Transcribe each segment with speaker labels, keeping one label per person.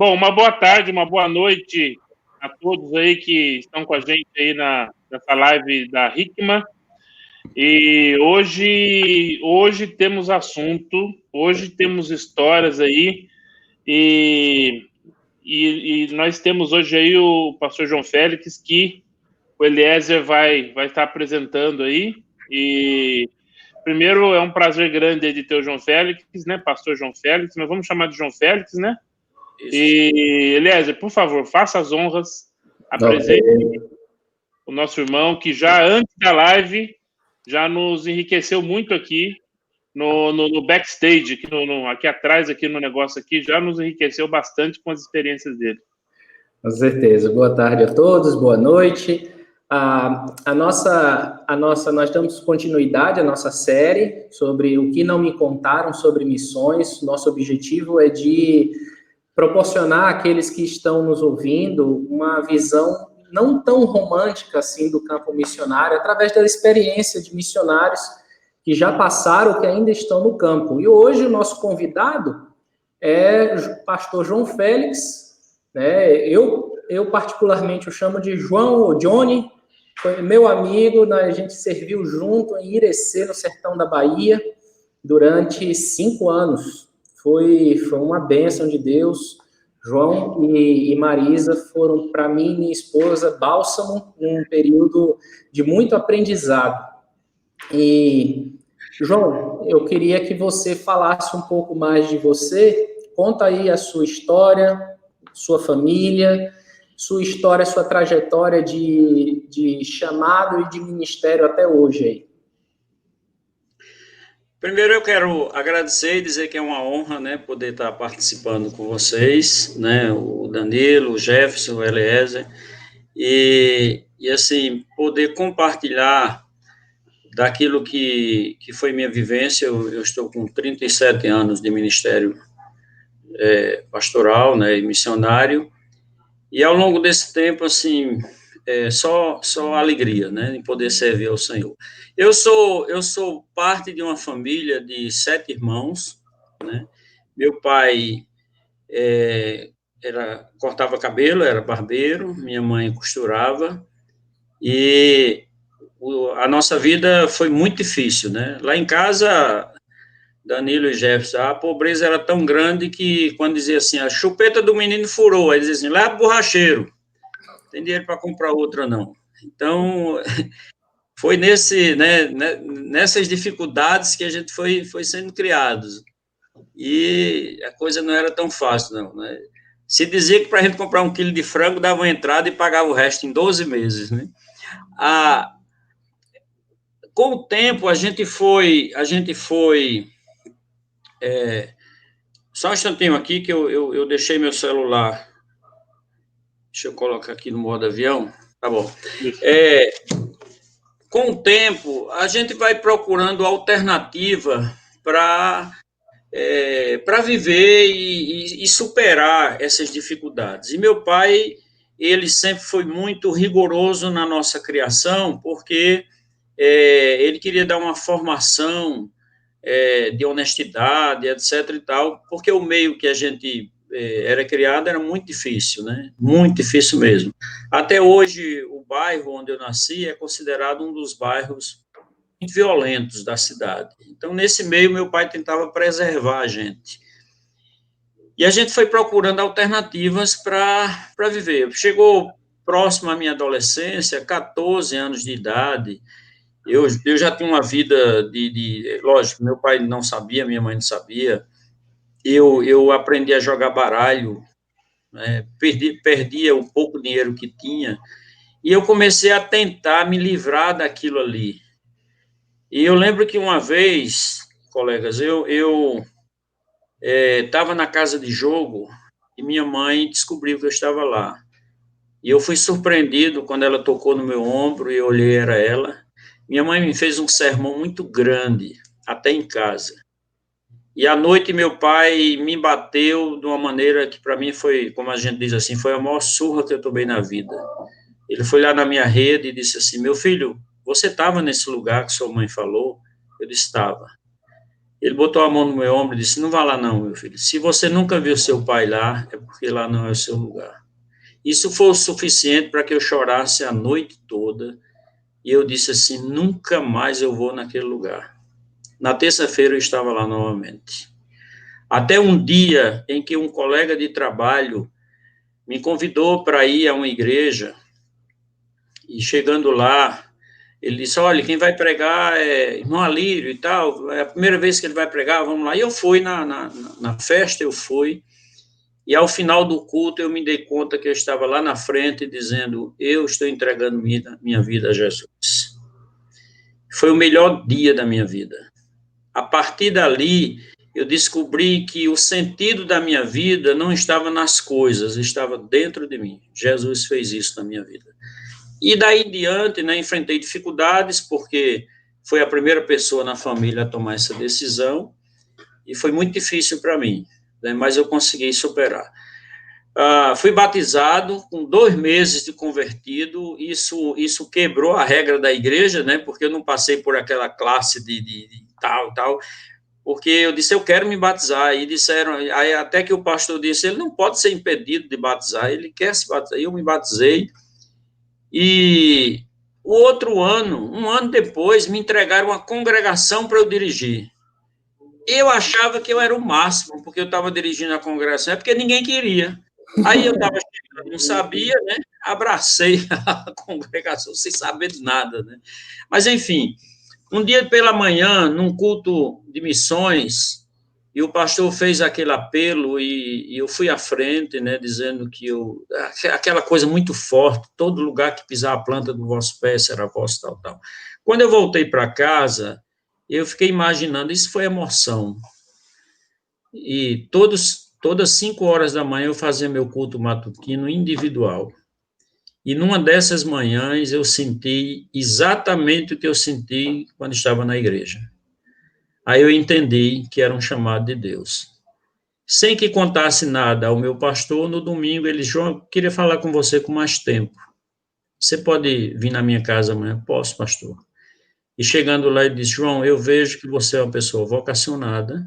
Speaker 1: Bom, uma boa tarde, uma boa noite a todos aí que estão com a gente aí nessa live da Hikma. E hoje temos assunto, hoje temos histórias aí, e nós temos hoje aí o pastor João Félix, que o Eliezer vai estar apresentando aí. E primeiro é um prazer grande de ter o João Félix, né, pastor João Félix, mas vamos chamar de João Félix, né? Isso. E, Eliezer, por favor, faça as honras, apresente o nosso irmão, que já antes da live já nos enriqueceu muito aqui no backstage, aqui atrás, aqui no negócio aqui, já nos enriqueceu bastante com as experiências dele.
Speaker 2: Com certeza. Boa tarde a todos, boa noite. Nós damos continuidade à nossa série sobre o que não me contaram sobre missões. Nosso objetivo é de proporcionar àqueles que estão nos ouvindo uma visão não tão romântica assim do campo missionário, através da experiência de missionários que já passaram, que ainda estão no campo. E hoje o nosso convidado é o pastor João Félix, né? Eu particularmente o chamo de João ou Johnny, foi meu amigo, a gente serviu junto em Irecê, no sertão da Bahia, durante 5 anos. Foi uma bênção de Deus. João e Marisa foram, para mim e minha esposa, bálsamo num período de muito aprendizado. E, João, eu queria que você falasse um pouco mais de você. Conta aí a sua história, sua família, sua história, sua trajetória de chamado e de ministério até hoje aí.
Speaker 3: Primeiro eu quero agradecer e dizer que é uma honra, né, poder estar participando com vocês, né, o Danilo, o Jefferson, o Eliezer, e assim, poder compartilhar daquilo que foi minha vivência. Eu estou com 37 anos de ministério pastoral, né, e missionário, e ao longo desse tempo, assim, só alegria, né, em poder servir ao Senhor. Eu sou parte de uma família de 7 irmãos, né? Meu pai cortava cabelo, era barbeiro, minha mãe costurava, e a nossa vida foi muito difícil, né? Lá em casa, Danilo e Jefferson, a pobreza era tão grande que, quando dizia assim, a chupeta do menino furou, aí dizia assim, leva pro borracheiro, tem dinheiro para comprar outra, não. Então, foi nessas dificuldades que a gente foi sendo criados. E a coisa não era tão fácil, não, né? Se dizia que para a gente comprar 1 quilo de frango, dava uma entrada e pagava o resto em 12 meses, né? Com o tempo, a gente foi só um instantinho aqui, que eu deixei meu celular. Deixa eu colocar aqui no modo avião. Tá bom. Com o tempo, a gente vai procurando alternativa para viver e superar essas dificuldades. E meu pai, ele sempre foi muito rigoroso na nossa criação, porque ele queria dar uma formação de honestidade, etc. e tal, porque o meio que a gente era criado era muito difícil, né? Muito difícil mesmo. Até hoje, o bairro onde eu nasci é considerado um dos bairros muito violentos da cidade. Então, nesse meio, meu pai tentava preservar a gente. E a gente foi procurando alternativas para viver. Chegou próximo à minha adolescência, 14 anos de idade, eu já tinha uma vida lógico, meu pai não sabia, minha mãe não sabia, eu aprendi a jogar baralho, né, perdia o pouco dinheiro que tinha, e eu comecei a tentar me livrar daquilo ali. E eu lembro que uma vez, colegas, eu estava na casa de jogo e minha mãe descobriu que eu estava lá. E eu fui surpreendido quando ela tocou no meu ombro e eu olhei, era ela. Minha mãe me fez um sermão muito grande, até em casa. E à noite meu pai me bateu de uma maneira que para mim foi, como a gente diz assim, foi a maior surra que eu tomei na vida. Ele foi lá na minha rede e disse assim, meu filho, você estava nesse lugar que sua mãe falou? Eu disse, estava. Ele botou a mão no meu ombro e disse, não vá lá não, meu filho. Se você nunca viu seu pai lá, é porque lá não é o seu lugar. Isso foi o suficiente para que eu chorasse a noite toda. E eu disse assim, nunca mais eu vou naquele lugar. Na terça-feira eu estava lá novamente. Até um dia em que um colega de trabalho me convidou para ir a uma igreja, e chegando lá, ele disse, olha, quem vai pregar é irmão Alírio e tal, é a primeira vez que ele vai pregar, vamos lá. E eu fui na festa, eu fui, e ao final do culto eu me dei conta que eu estava lá na frente dizendo, eu estou entregando minha vida a Jesus. Foi o melhor dia da minha vida. A partir dali, eu descobri que o sentido da minha vida não estava nas coisas, estava dentro de mim. Jesus fez isso na minha vida. E daí em diante, né, enfrentei dificuldades, porque foi a primeira pessoa na família a tomar essa decisão, e foi muito difícil para mim, né, mas eu consegui superar. Fui batizado com 2 meses de convertido, isso quebrou a regra da igreja, né, porque eu não passei por aquela classe de tal, porque eu disse, eu quero me batizar, e disseram, aí até que o pastor disse, ele não pode ser impedido de batizar, ele quer se batizar, e eu me batizei, e o outro ano, um ano depois, me entregaram uma congregação para eu dirigir. Eu achava que eu era o máximo, porque eu estava dirigindo a congregação, é porque ninguém queria. Aí eu estava chegando, não sabia, né? Abracei a congregação sem saber de nada, né? Mas, enfim, um dia pela manhã, num culto de missões, e o pastor fez aquele apelo e eu fui à frente, né, dizendo que aquela coisa muito forte, todo lugar que pisar a planta do vosso pé será vosso, tal. Quando eu voltei para casa, eu fiquei imaginando, isso foi emoção. E todas 5 horas da manhã eu fazia meu culto matutino individual. E numa dessas manhãs eu senti exatamente o que eu senti quando estava na igreja. Aí eu entendi que era um chamado de Deus. Sem que contasse nada ao meu pastor, no domingo ele, João, eu queria falar com você com mais tempo. Você pode vir na minha casa amanhã? Posso, pastor. E chegando lá, ele disse, João, eu vejo que você é uma pessoa vocacionada,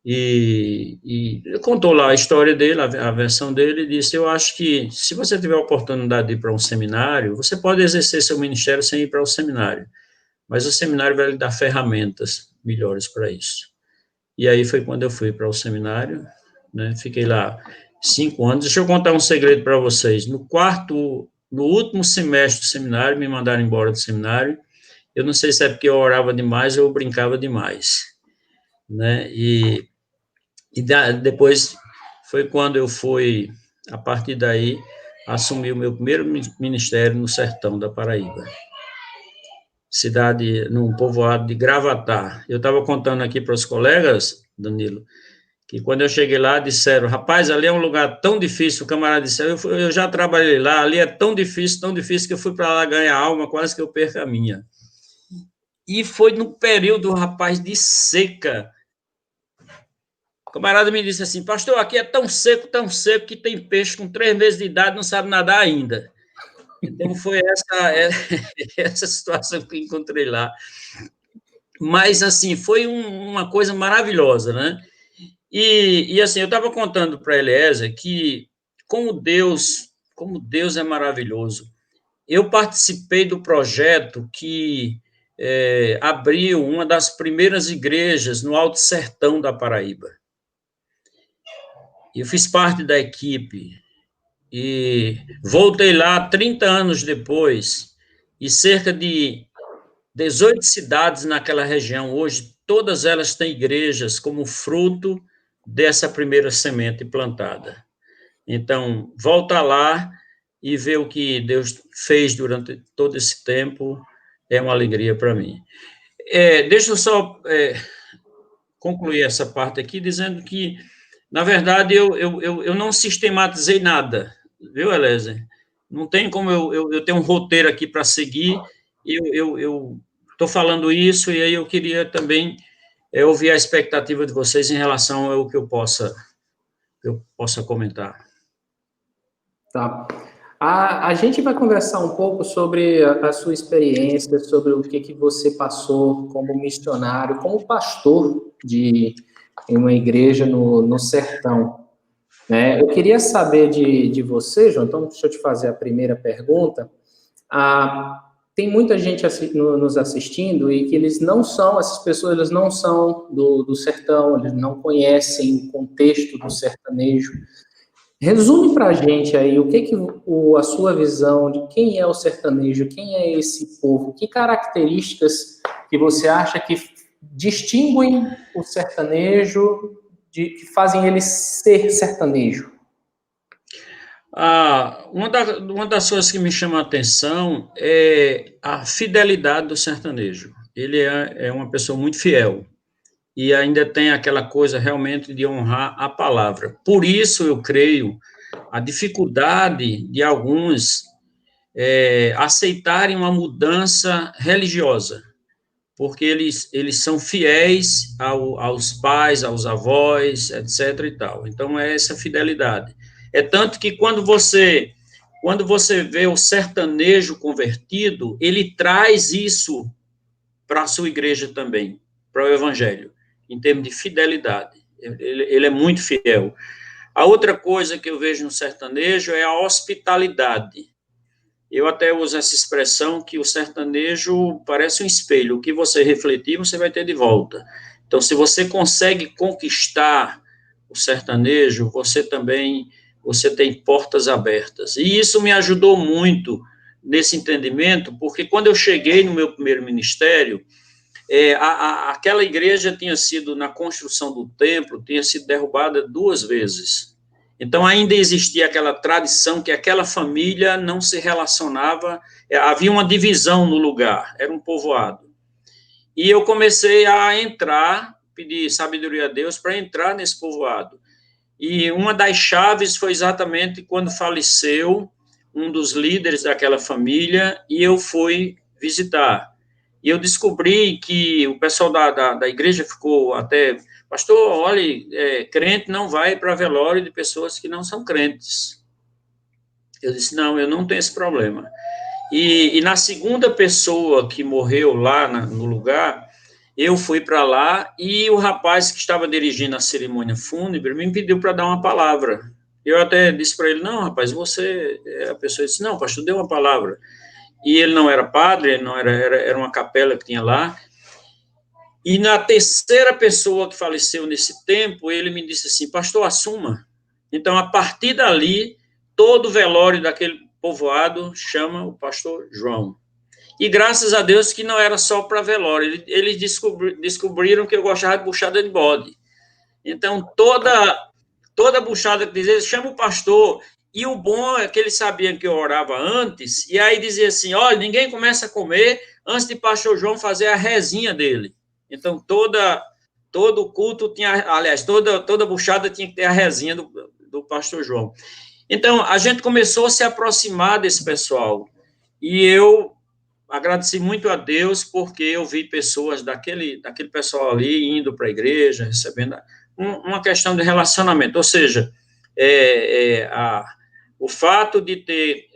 Speaker 3: e contou lá a história dele, a versão dele, e disse, eu acho que se você tiver a oportunidade de ir para um seminário, você pode exercer seu ministério sem ir para o seminário, mas o seminário vai lhe dar ferramentas melhores para isso. E aí foi quando eu fui para o seminário, né, fiquei lá 5 anos. Deixa eu contar um segredo para vocês. No último semestre do seminário, me mandaram embora do seminário. Eu não sei se é porque eu orava demais ou eu brincava demais, né? Depois foi quando eu fui, a partir daí, assumir o meu primeiro ministério no sertão da Paraíba. Cidade, num povoado de Gravatá. Eu estava contando aqui para os colegas, Danilo, que quando eu cheguei lá, disseram, rapaz, ali é um lugar tão difícil, o camarada disse, eu já trabalhei lá, ali é tão difícil, que eu fui para lá ganhar alma, quase que eu perco a minha. E foi no período, rapaz, de seca. O camarada me disse assim, pastor, aqui é tão seco, que tem peixe com 3 meses de idade, não sabe nadar ainda. Então, foi essa situação que eu encontrei lá. Mas, assim, foi uma coisa maravilhosa, né? E assim, eu estava contando para a Eliezer que, como Deus é maravilhoso, eu participei do projeto que abriu uma das primeiras igrejas no Alto Sertão da Paraíba. Eu fiz parte da equipe e voltei lá 30 anos depois, e cerca de 18 cidades naquela região, hoje, todas elas têm igrejas como fruto dessa primeira semente plantada. Então, voltar lá e ver o que Deus fez durante todo esse tempo é uma alegria para mim. Deixa eu só concluir essa parte aqui, dizendo que, na verdade, eu não sistematizei nada, viu, Eliezer? Não tem como eu ter um roteiro aqui para seguir, eu estou falando isso, e aí eu queria também ouvir a expectativa de vocês em relação ao que eu possa comentar.
Speaker 2: Tá. A gente vai conversar um pouco sobre a sua experiência, sobre o que você passou como missionário, como pastor em uma igreja no sertão. Né? Eu queria saber de você, João, então deixa eu te fazer a primeira pergunta. Tem muita gente nos assistindo e que essas pessoas eles não são do sertão, eles não conhecem o contexto do sertanejo. Resume para a gente aí a sua visão de quem é o sertanejo, quem é esse povo, que características que você acha que distinguem o sertanejo, que fazem ele ser sertanejo?
Speaker 3: Uma das coisas que me chama a atenção é a fidelidade do sertanejo. Ele é uma pessoa muito fiel e ainda tem aquela coisa realmente de honrar a palavra. Por isso, eu creio, a dificuldade de alguns aceitarem uma mudança religiosa, porque eles são fiéis aos pais, aos avós, etc. e tal. Então, é essa fidelidade. É tanto que quando você vê o sertanejo convertido, ele traz isso para a sua igreja também, para o evangelho, em termos de fidelidade. Ele é muito fiel. A outra coisa que eu vejo no sertanejo é a hospitalidade. Eu até uso essa expressão que o sertanejo parece um espelho. O que você refletir, você vai ter de volta. Então, se você consegue conquistar o sertanejo, você tem portas abertas. E isso me ajudou muito nesse entendimento, porque quando eu cheguei no meu primeiro ministério, aquela igreja tinha sido, na construção do templo, tinha sido derrubada 2 vezes. Então, ainda existia aquela tradição que aquela família não se relacionava, havia uma divisão no lugar, era um povoado. E eu comecei a pedir sabedoria a Deus para entrar nesse povoado. E uma das chaves foi exatamente quando faleceu um dos líderes daquela família, e eu fui visitar. E eu descobri que o pessoal da igreja ficou até... Pastor, olha, crente não vai para velório de pessoas que não são crentes. Eu disse, não, eu não tenho esse problema. E na segunda pessoa que morreu lá no lugar, eu fui para lá e o rapaz que estava dirigindo a cerimônia fúnebre me pediu para dar uma palavra. Eu até disse para ele, não, rapaz, a pessoa disse, não, pastor, dê uma palavra. E ele não era padre, era uma capela que tinha lá. E na terceira pessoa que faleceu nesse tempo, ele me disse assim, pastor, assuma. Então, a partir dali, todo velório daquele povoado chama o pastor João. E graças a Deus que não era só para velório, eles descobriram que eu gostava de buchada de bode. Então, toda buchada que dizia, chama o pastor. E o bom é que eles sabiam que eu orava antes, e aí dizia assim, olha, ninguém começa a comer antes de pastor João fazer a rezinha dele. Então, todo culto tinha, aliás, toda buchada tinha que ter a rezinha do pastor João. Então, a gente começou a se aproximar desse pessoal. E eu agradeci muito a Deus, porque eu vi pessoas daquele pessoal ali indo para a igreja, recebendo uma questão de relacionamento. Ou seja, o fato de ter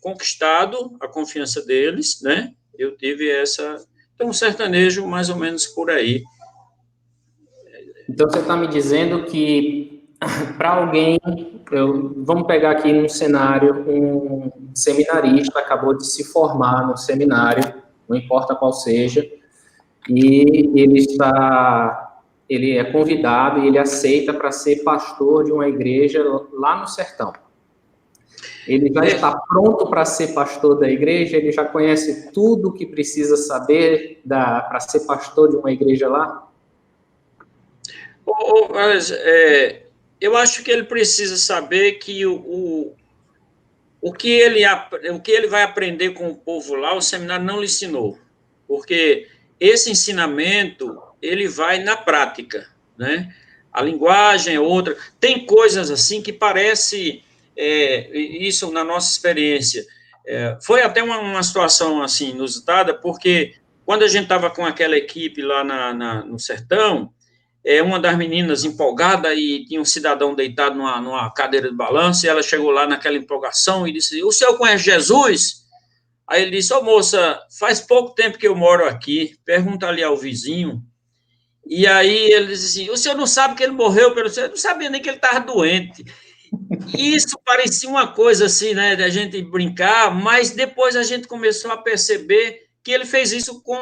Speaker 3: conquistado a confiança deles, né? Eu tive essa... Então, um sertanejo mais ou menos por aí.
Speaker 2: Então, você está me dizendo que para alguém, vamos pegar aqui num cenário, um seminarista acabou de se formar no seminário, não importa qual seja, e ele é convidado e ele aceita para ser pastor de uma igreja lá no sertão. Ele já está pronto para ser pastor da igreja? Ele já conhece tudo o que precisa saber para ser pastor de uma igreja lá?
Speaker 3: Eu acho que ele precisa saber que o que ele vai aprender com o povo lá, o seminário não lhe ensinou. Porque esse ensinamento, ele vai na prática, né? A linguagem é outra. Tem coisas assim que parece... isso na nossa experiência. Foi até uma situação assim inusitada, porque quando a gente estava com aquela equipe lá no sertão, uma das meninas empolgada e tinha um cidadão deitado numa cadeira de balanço, e ela chegou lá naquela empolgação e disse, o senhor conhece Jesus? Aí ele disse, moça, faz pouco tempo que eu moro aqui, pergunta ali ao vizinho. E aí ele disse assim, o senhor não sabe que ele morreu pelo senhor? Eu não sabia nem que ele estava doente. Isso parecia uma coisa assim, né, da gente brincar, mas depois a gente começou a perceber que ele fez isso com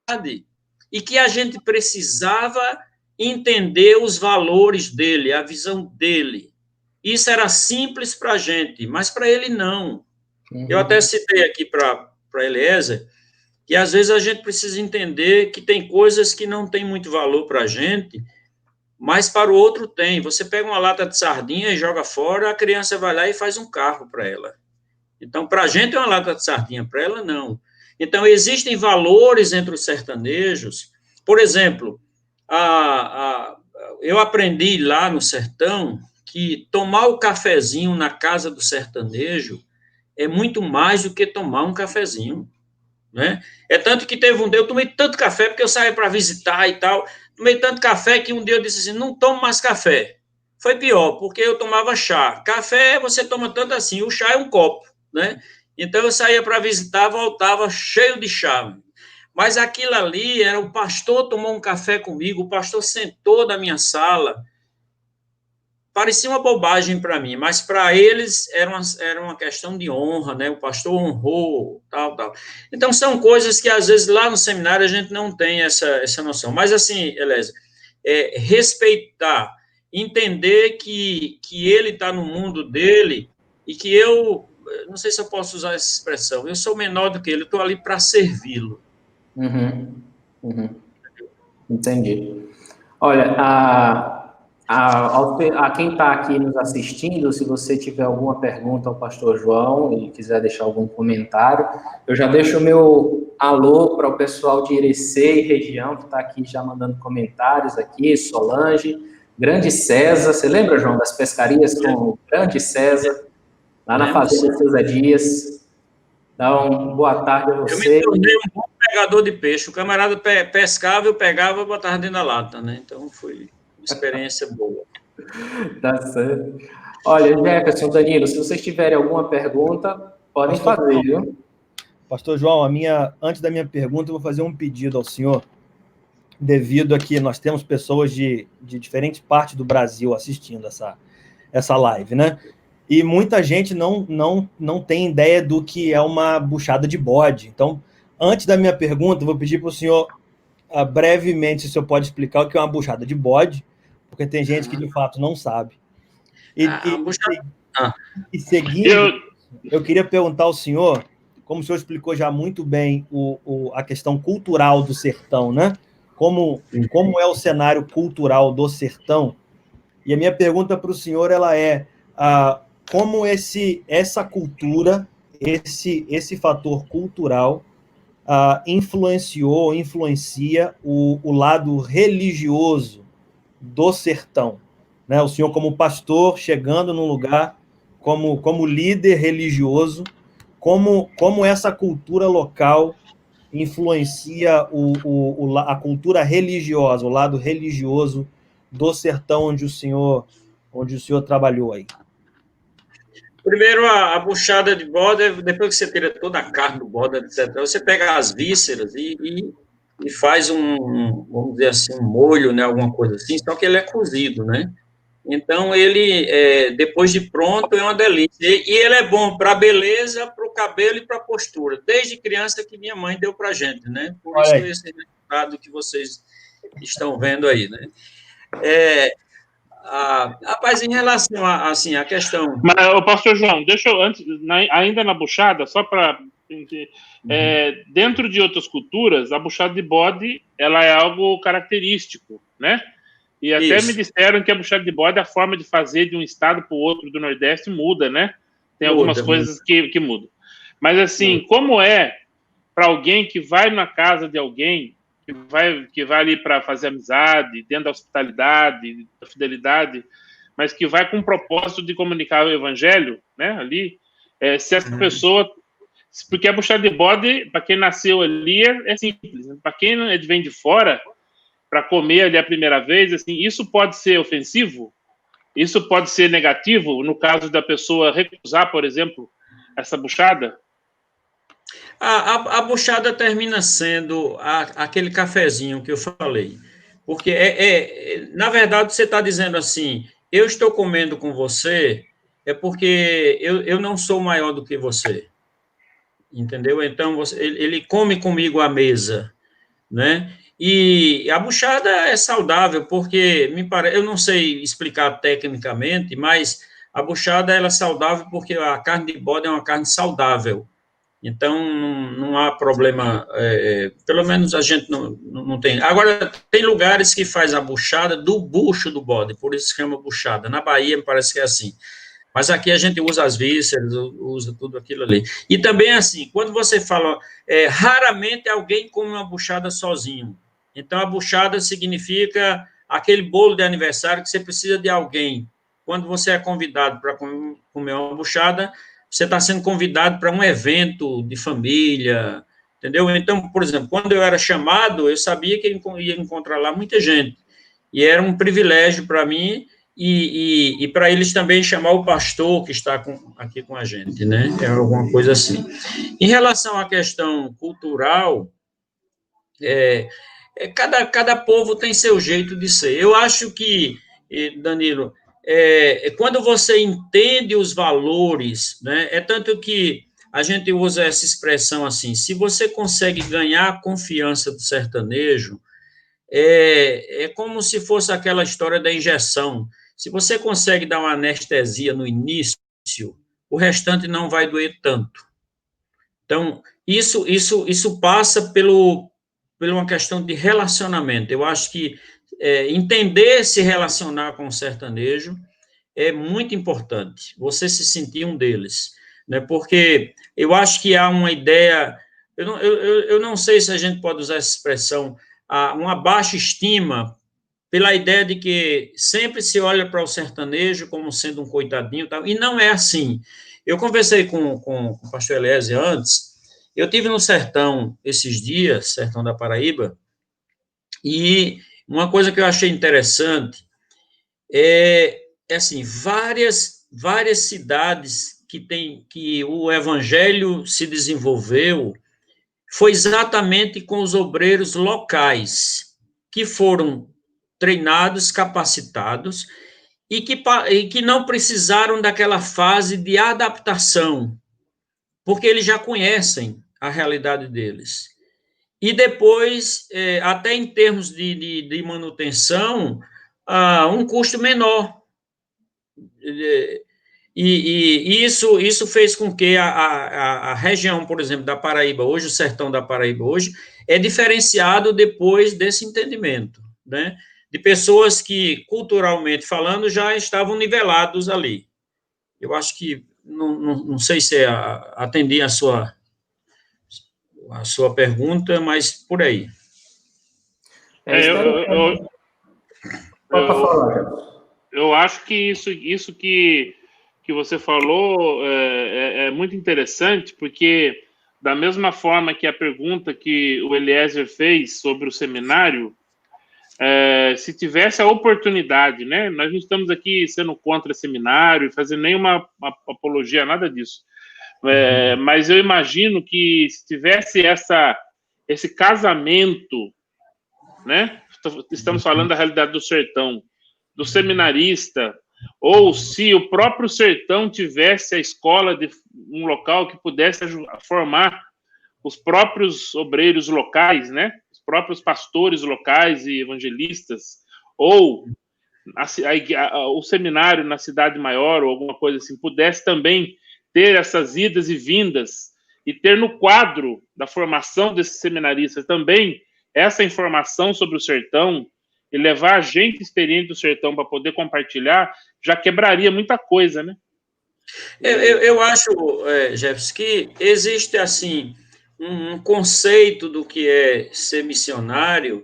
Speaker 3: verdade e que a gente precisava entender os valores dele, a visão dele. Isso era simples para a gente, mas para ele não. Eu até citei aqui para Eliezer que às vezes a gente precisa entender que tem coisas que não têm muito valor para a gente, mas para o outro tem. Você pega uma lata de sardinha e joga fora, a criança vai lá e faz um carro para ela. Então, para a gente é uma lata de sardinha, para ela não. Então, existem valores entre os sertanejos. Por exemplo, eu aprendi lá no sertão que tomar o cafezinho na casa do sertanejo é muito mais do que tomar um cafezinho, né? É tanto que teve um dia, eu tomei tanto café, porque eu saí para visitar e tal, tomei tanto café que um dia eu disse assim, não tomo mais café. Foi pior, porque eu tomava chá. Café você toma tanto assim, o chá é um copo, né? Então eu saía para visitar, voltava cheio de chá. Mas aquilo ali era o pastor tomou um café comigo, o pastor sentou na minha sala, parecia uma bobagem para mim, mas para eles era uma questão de honra, né? O pastor honrou, tal, tal. Então, são coisas que, às vezes, lá no seminário a gente não tem essa noção. Mas, assim, Elésio, respeitar, entender que ele está no mundo dele e que eu, não sei se eu posso usar essa expressão, eu sou menor do que ele, eu estou ali para servi-lo.
Speaker 2: Entendi. Olha, a quem está aqui nos assistindo, se você tiver alguma pergunta ao pastor João e quiser deixar algum comentário, eu já deixo o meu alô para o pessoal de Irecê e região, que está aqui já mandando comentários aqui, Solange, Grande César, você lembra, João, das pescarias com o Grande César, lá na Fazenda César Dias? Então, boa tarde a você.
Speaker 3: Eu me tornei um bom pegador de peixe. O camarada pescava, eu pegava e botava dentro da lata, né? Então, foi uma experiência boa.
Speaker 2: Tá certo. Olha, Jefferson, Danilo, se vocês tiverem alguma pergunta, podem fazer, viu?
Speaker 4: Pastor João, antes da minha pergunta, eu vou fazer um pedido ao senhor, devido a que nós temos pessoas de diferentes partes do Brasil assistindo essa live, né? E muita gente não tem ideia do que é uma buchada de bode. Então, antes da minha pergunta, eu vou pedir para o senhor, brevemente, se o senhor pode explicar o que é uma buchada de bode, porque tem gente que, de fato, não sabe. E seguindo, eu queria perguntar ao senhor, como o senhor explicou já muito bem a questão cultural do sertão, né? Como é o cenário cultural do sertão. E a minha pergunta para o senhor ela é como essa cultura, esse fator cultural influencia o lado religioso do sertão, né? O senhor como pastor chegando num lugar como líder religioso, como essa cultura local influencia a cultura religiosa, o lado religioso do sertão onde o senhor trabalhou aí.
Speaker 3: Primeiro, a buchada de bode, depois que você tira toda a carne do bode, etc., você pega as vísceras e faz vamos dizer assim, um molho, né, alguma coisa assim, só que ele é cozido, né? Então, ele, depois de pronto, é uma delícia. E ele é bom para a beleza, para o cabelo e para a postura. Desde criança que minha mãe deu para a gente, né? Por isso esse resultado que vocês estão vendo aí, né? Rapaz, em relação a questão...
Speaker 1: Mas, o pastor João, deixa eu, ainda na buchada, só para... dentro de outras culturas, a buchada de bode, ela é algo característico, né? E até me disseram que a buchada de bode, a forma de fazer de um estado para o outro do Nordeste muda, né? Tem algumas coisas que mudam. Mas, assim, como é para alguém que vai na casa de alguém, que vai ali para fazer amizade, dentro da hospitalidade, da fidelidade, mas que vai com o propósito de comunicar o evangelho, né? Ali, se essa pessoa... Porque a buchada de bode, para quem nasceu ali, é simples. Né? Para quem vem de fora... para comer ali a primeira vez, assim, isso pode ser ofensivo? Isso pode ser negativo, no caso da pessoa recusar, por exemplo, essa buchada?
Speaker 3: A buchada termina sendo aquele cafezinho que eu falei. Porque, na verdade, você está dizendo assim, eu estou comendo com você, é porque eu não sou maior do que você, entendeu? Então, ele come comigo à mesa, né? E a buchada é saudável, porque eu não sei explicar tecnicamente, mas a buchada ela é saudável porque a carne de bode é uma carne saudável. Então, não há problema, pelo menos a gente não tem. Agora, tem lugares que faz a buchada do bucho do bode, por isso se chama buchada. Na Bahia, me parece que é assim. Mas aqui a gente usa as vísceras, usa tudo aquilo ali. E também, assim, quando você fala, raramente alguém come uma buchada sozinho. Então, a buchada significa aquele bolo de aniversário que você precisa de alguém. Quando você é convidado para comer uma buchada, você está sendo convidado para um evento de família, entendeu? Então, por exemplo, quando eu era chamado, eu sabia que ia encontrar lá muita gente. E era um privilégio para mim e para eles também chamar o pastor que está aqui com a gente, né? É alguma coisa assim. Em relação à questão cultural, cada povo tem seu jeito de ser. Eu acho que, Danilo, quando você entende os valores, né? É tanto que a gente usa essa expressão assim, se você consegue ganhar a confiança do sertanejo, é como se fosse aquela história da injeção. Se você consegue dar uma anestesia no início, o restante não vai doer tanto. Então, isso passa por uma questão de relacionamento. Eu acho que entender se relacionar com o sertanejo é muito importante. Você se sentir um deles, né? Porque eu acho que há uma ideia. Eu não sei se a gente pode usar essa expressão, uma baixa estima pela ideia de que sempre se olha para o sertanejo como sendo um coitadinho, tal, e não é assim. Eu conversei com o pastor Eliezer antes, eu tive no sertão esses dias, sertão da Paraíba, e uma coisa que eu achei interessante é assim, várias cidades que o evangelho se desenvolveu foi exatamente com os obreiros locais, que foram treinados, capacitados, e que não precisaram daquela fase de adaptação, porque eles já conhecem a realidade deles. E depois, até em termos de manutenção, um custo menor. E isso fez com que a região, por exemplo, da Paraíba, hoje, o sertão da Paraíba, hoje, é diferenciado depois desse entendimento, né? De pessoas que, culturalmente falando, já estavam nivelados ali. Eu acho que, não sei se atendi a sua pergunta, mas por aí.
Speaker 2: Pode falar.
Speaker 1: Eu acho que isso que você falou é muito interessante, porque da mesma forma que a pergunta que o Eliezer fez sobre o seminário, se tivesse a oportunidade, né? Nós não estamos aqui sendo contra seminário, fazendo nenhuma apologia, nada disso. Mas eu imagino que se tivesse esse casamento, né? Estamos falando da realidade do sertão, do seminarista, ou se o próprio sertão tivesse a escola de um local que pudesse formar os próprios obreiros locais, né? Os próprios pastores locais e evangelistas, ou o seminário na cidade maior, ou alguma coisa assim, pudesse também ter essas idas e vindas, e ter no quadro da formação desses seminaristas também essa informação sobre o sertão, e levar a gente experiente do sertão para poder compartilhar, já quebraria muita coisa, né?
Speaker 3: Eu acho, Jefferson, que existe, assim, um conceito do que é ser missionário,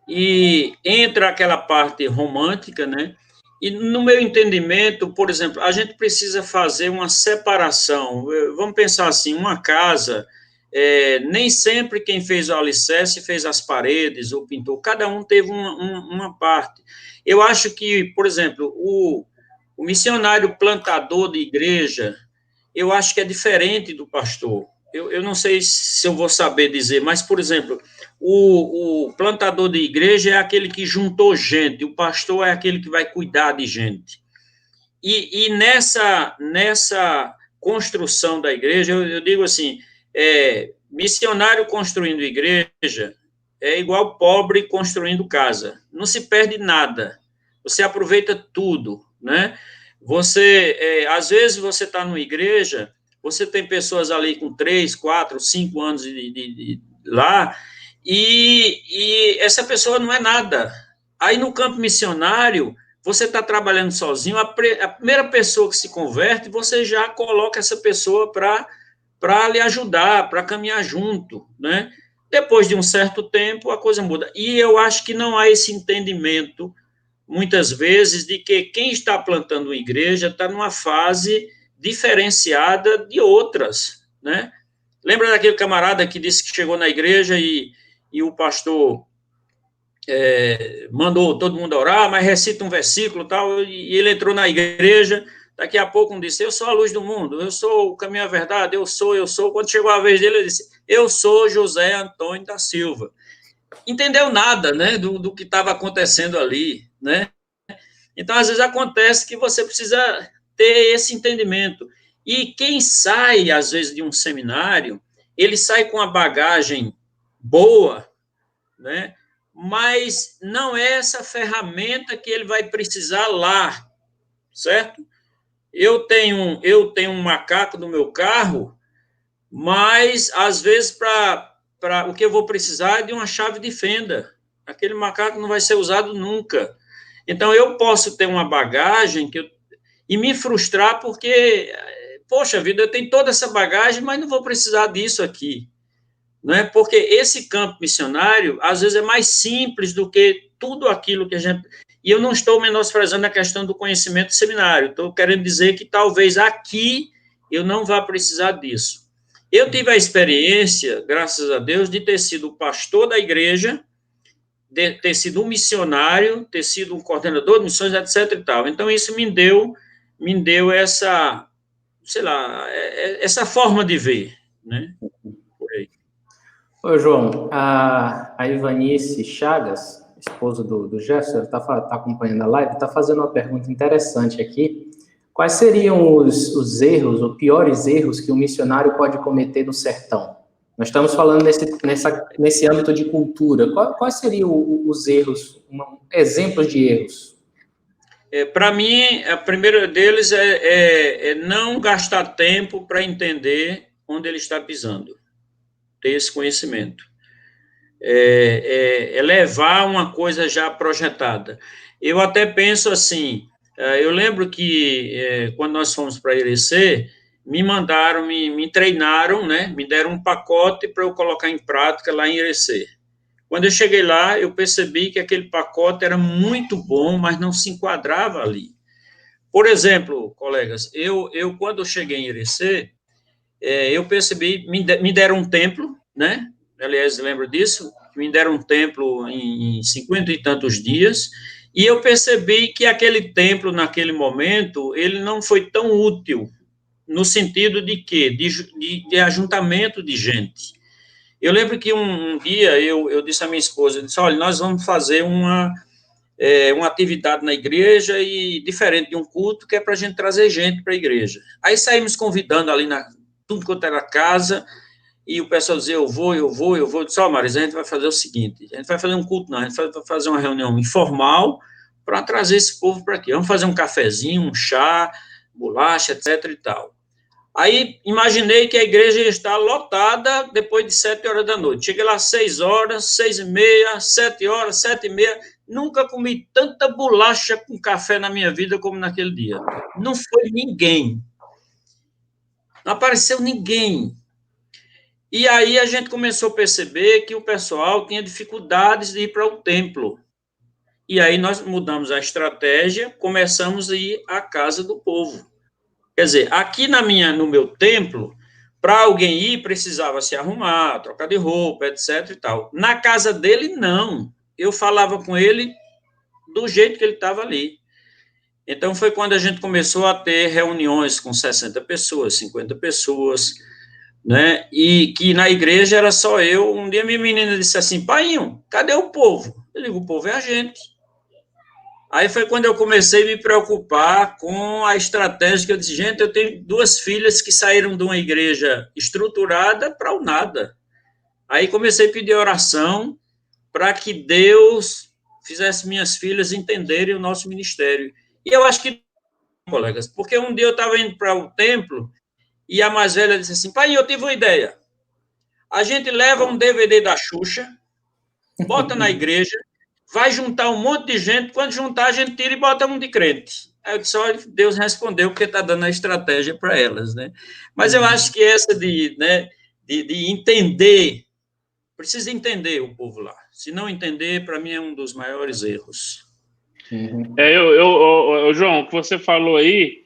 Speaker 3: e entra aquela parte romântica, né? E no meu entendimento, por exemplo, a gente precisa fazer uma separação. Vamos pensar assim, uma casa, nem sempre quem fez o alicerce fez as paredes ou pintou, cada um teve uma parte. Eu acho que, por exemplo, o missionário plantador de igreja, eu acho que é diferente do pastor. eu não sei se eu vou saber dizer, mas, por exemplo, o plantador de igreja é aquele que juntou gente, o pastor é aquele que vai cuidar de gente. E nessa construção da igreja, eu digo assim, missionário construindo igreja é igual pobre construindo casa. Não se perde nada. Você aproveita tudo, né? Às vezes você está numa igreja, você tem pessoas ali com 3, 4, 5 anos lá, e essa pessoa não é nada. Aí no campo missionário, você está trabalhando sozinho, a primeira pessoa que se converte, você já coloca essa pessoa para lhe ajudar, para caminhar junto, né? Depois de um certo tempo, a coisa muda. E eu acho que não há esse entendimento, muitas vezes, de que quem está plantando uma igreja está numa fase diferenciada de outras, né? Lembra daquele camarada que disse que chegou na igreja e o pastor mandou todo mundo orar, mas recita um versículo tal, e ele entrou na igreja, daqui a pouco disse, eu sou a luz do mundo, eu sou o caminho à verdade, eu sou. Quando chegou a vez dele, ele disse, eu sou José Antônio da Silva. Entendeu nada, né, do que estava acontecendo ali, né? Então, às vezes acontece que você precisa ter esse entendimento. E quem sai, às vezes, de um seminário, ele sai com a bagagem boa, né? Mas não é essa ferramenta que ele vai precisar lá, certo? Eu tenho um macaco no meu carro, mas às vezes para o que eu vou precisar é de uma chave de fenda. Aquele macaco não vai ser usado nunca. Então eu posso ter uma bagagem e me frustrar porque, poxa vida, eu tenho toda essa bagagem, mas não vou precisar disso aqui. Né? Porque esse campo missionário, às vezes, é mais simples do que tudo aquilo que a gente... E eu não estou menosprezando a questão do conhecimento seminário, estou querendo dizer que talvez aqui eu não vá precisar disso. Eu tive a experiência, graças a Deus, de ter sido o pastor da igreja, de ter sido um missionário, ter sido um coordenador de missões, etc. e tal. Então, isso me deu essa, sei lá, essa forma de ver, né? Por aí.
Speaker 2: Ô, João, a Ivanice Chagas, esposa do Jefferson, está acompanhando a live, está fazendo uma pergunta interessante aqui. Quais seriam os erros, os piores erros que um missionário pode cometer no sertão? Nós estamos falando nesse âmbito de cultura. Quais seriam os erros, exemplos de erros?
Speaker 3: Para mim, a primeira deles é não gastar tempo para entender onde ele está pisando, ter esse conhecimento. É levar uma coisa já projetada. Eu até penso assim, eu lembro que quando nós fomos para Irecê, me treinaram, né, me deram um pacote para eu colocar em prática lá em Irecê. Quando eu cheguei lá, eu percebi que aquele pacote era muito bom, mas não se enquadrava ali. Por exemplo, colegas, eu quando eu cheguei em Irecê, eu percebi, me deram um templo, né? Aliás, lembro disso, me deram um templo em 50 e tantos dias, e eu percebi que aquele templo, naquele momento, ele não foi tão útil, no sentido de quê? De ajuntamento de gente. Eu lembro que um dia eu disse à minha esposa, eu disse, olha, nós vamos fazer uma atividade na igreja e diferente de um culto, que é para a gente trazer gente para a igreja. Aí saímos convidando ali tudo quanto era casa, e o pessoal dizia, eu vou. Eu disse, Marisa, a gente vai fazer o seguinte, a gente vai fazer um culto, não, a gente vai fazer uma reunião informal para trazer esse povo para aqui. Vamos fazer um cafezinho, um chá, bolacha, etc. e tal. Aí, imaginei que a igreja ia estar lotada depois de 7 horas da noite. Cheguei lá às 6 horas, 6h30, 7 horas, 7h30. Nunca comi tanta bolacha com café na minha vida como naquele dia. Não foi ninguém. Não apareceu ninguém. E aí a gente começou a perceber que o pessoal tinha dificuldades de ir para o templo. E aí nós mudamos a estratégia, começamos a ir à casa do povo. Quer dizer, aqui no meu templo, para alguém ir, precisava se arrumar, trocar de roupa, etc. e tal. Na casa dele, não. Eu falava com ele do jeito que ele estava ali. Então, foi quando a gente começou a ter reuniões com 60 pessoas, 50 pessoas, né? E que na igreja era só eu. Um dia minha menina disse assim: Painho, cadê o povo? Eu digo: o povo é a gente. Aí foi quando eu comecei a me preocupar com a estratégia, que eu disse: gente, eu tenho 2 filhas que saíram de uma igreja estruturada para o nada. Aí comecei a pedir oração para que Deus fizesse minhas filhas entenderem o nosso ministério. E eu acho que, colegas, porque um dia eu estava indo para o templo e a mais velha disse assim: pai, eu tive uma ideia. A gente leva um DVD da Xuxa, bota na igreja, vai juntar um monte de gente, quando juntar a gente tira e bota um de crente. Aí eu disse: olha, Deus respondeu porque está dando a estratégia para elas, né? Mas eu acho que essa de entender, precisa entender o povo lá. Se não entender, para mim é um dos maiores erros.
Speaker 1: João, o que você falou aí,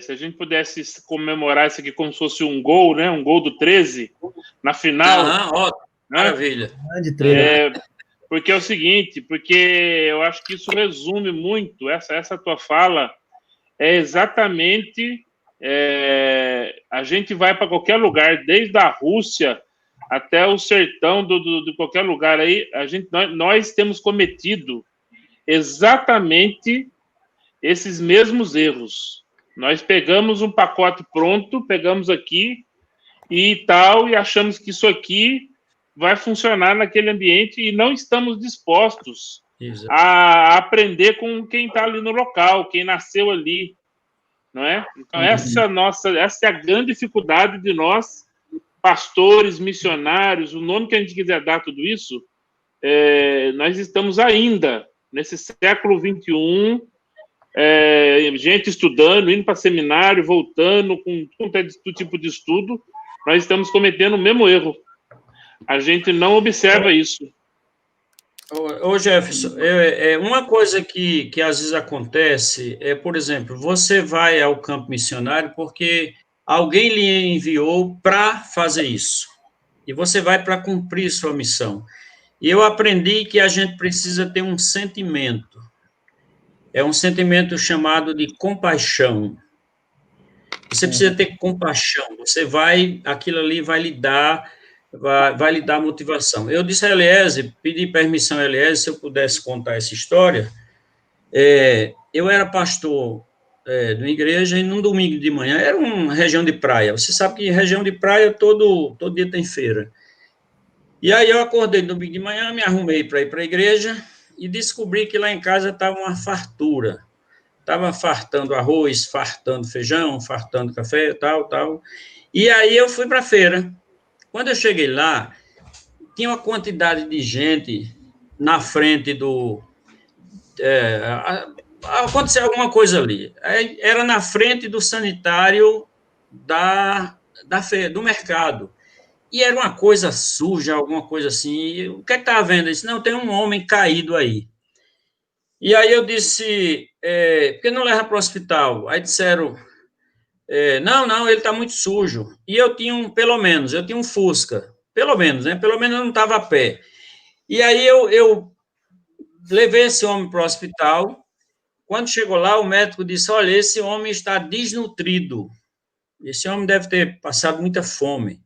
Speaker 1: se a gente pudesse comemorar isso aqui como se fosse um gol, né? Um gol do 13 na final.
Speaker 3: Ótimo, né? Maravilha.
Speaker 1: Porque é o seguinte, porque eu acho que isso resume muito, essa tua fala é exatamente, a gente vai para qualquer lugar, desde a Rússia até o sertão de qualquer lugar aí, nós temos cometido exatamente esses mesmos erros. Nós pegamos um pacote pronto, pegamos aqui e tal, e achamos que isso aqui vai funcionar naquele ambiente e não estamos dispostos a aprender com quem está ali no local, quem nasceu ali, não é? Então, essa é a grande dificuldade de nós, pastores, missionários, o nome que a gente quiser dar tudo isso, nós estamos ainda nesse século XXI, gente estudando, indo para seminário, voltando, com todo tipo de estudo, nós estamos cometendo o mesmo erro. A gente não observa isso.
Speaker 3: Ô Jefferson, uma coisa que às vezes acontece por exemplo, você vai ao campo missionário porque alguém lhe enviou para fazer isso. E você vai para cumprir sua missão. E eu aprendi que a gente precisa ter um sentimento. É um sentimento chamado de compaixão. Você precisa ter compaixão. Aquilo ali vai lhe dar motivação. Eu disse a Eliezer, pedi permissão a Eliezer, se eu pudesse contar essa história. Eu era pastor de uma igreja e num domingo de manhã, era uma região de praia. Você sabe que região de praia todo dia tem feira. E aí eu acordei no domingo de manhã, me arrumei para ir para a igreja e descobri que lá em casa estava uma fartura. Estava fartando arroz, fartando feijão, fartando café, tal. E aí eu fui para a feira. Quando eu cheguei lá, tinha uma quantidade de gente na frente do... aconteceu alguma coisa ali. Era na frente do sanitário do mercado. E era uma coisa suja, alguma coisa assim. E o que estava vendo? Eu disse: não, tem um homem caído aí. E aí eu disse: por que não leva para o hospital? Aí disseram: não, ele está muito sujo. E eu tinha um Fusca. Pelo menos, né? Pelo menos eu não estava a pé. E aí eu levei esse homem para o hospital. Quando chegou lá, o médico disse: olha, esse homem está desnutrido. Esse homem deve ter passado muita fome.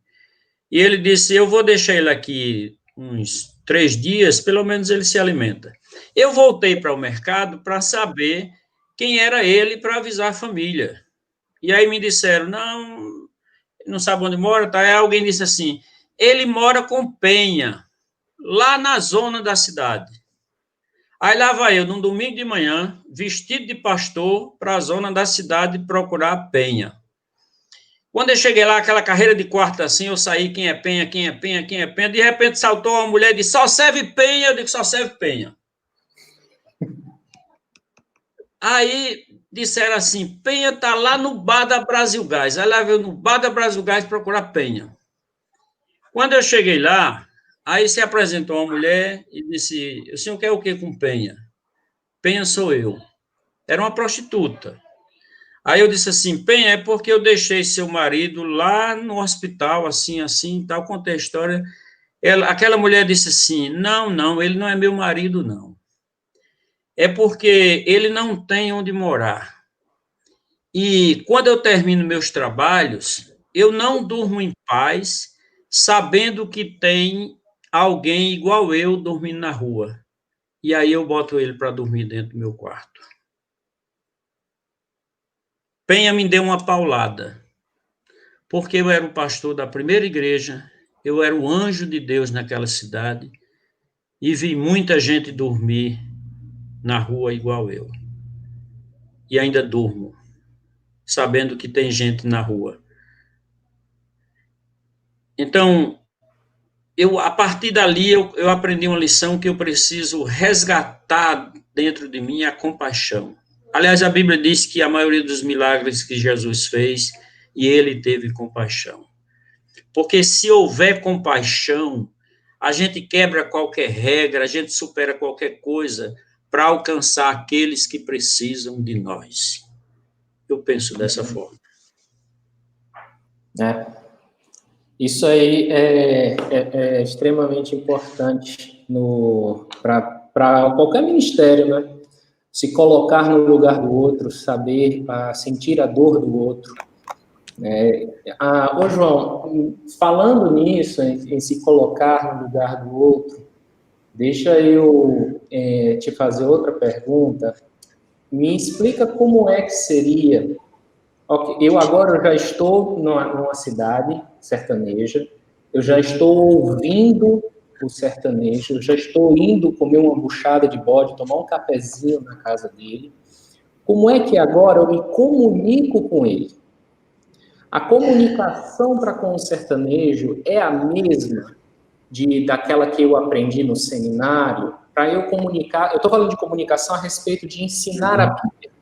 Speaker 3: E ele disse: eu vou deixar ele aqui uns 3 dias, pelo menos ele se alimenta. Eu voltei para o mercado para saber quem era ele, para avisar a família. E aí me disseram: não sabe onde mora, tá? Aí alguém disse assim: ele mora com Penha, lá na zona da cidade. Aí lá vai eu, num domingo de manhã, vestido de pastor, para a zona da cidade procurar Penha. Quando eu cheguei lá, aquela carreira de quarto assim, eu saí: quem é Penha, quem é Penha, quem é Penha? De repente saltou uma mulher e disse: só serve Penha. Eu digo: só serve Penha. Aí disseram assim: Penha está lá no bar da Brasil Gás. Aí lá veio no bar da Brasil Gás procurar Penha. Quando eu cheguei lá, aí se apresentou uma mulher e disse: o senhor quer o que com Penha? Penha sou eu. Era uma prostituta. Aí eu disse assim: Penha, é porque eu deixei seu marido lá no hospital, assim, tal, contei a história. Aquela mulher disse assim: não, ele não é meu marido, não. É porque ele não tem onde morar. E quando eu termino meus trabalhos, eu não durmo em paz sabendo que tem alguém igual eu dormindo na rua. E aí eu boto ele para dormir dentro do meu quarto. Penha me deu uma paulada, porque eu era o pastor da primeira igreja, eu era o anjo de Deus naquela cidade, e vi muita gente dormir na rua igual eu. E ainda durmo, sabendo que tem gente na rua. Então, a partir dali, eu aprendi uma lição que eu preciso resgatar dentro de mim a compaixão. Aliás, a Bíblia diz que a maioria dos milagres que Jesus fez, e ele teve compaixão. Porque se houver compaixão, a gente quebra qualquer regra, a gente supera qualquer coisa para alcançar aqueles que precisam de nós. Eu penso dessa forma.
Speaker 2: Isso aí é extremamente importante para qualquer ministério, né? Se colocar no lugar do outro, saber sentir a dor do outro. Ô João, falando nisso, em se colocar no lugar do outro, deixa eu te fazer outra pergunta. Me explica como é que seria. Eu agora já estou numa cidade sertaneja, eu já estou ouvindo o sertanejo, eu já estou indo comer uma buchada de bode, tomar um cafezinho na casa dele. Como é que agora eu me comunico com ele? A comunicação para com o sertanejo é a mesma daquela que eu aprendi no seminário? Para eu comunicar, eu estou falando de comunicação a respeito de ensinar a Bíblia.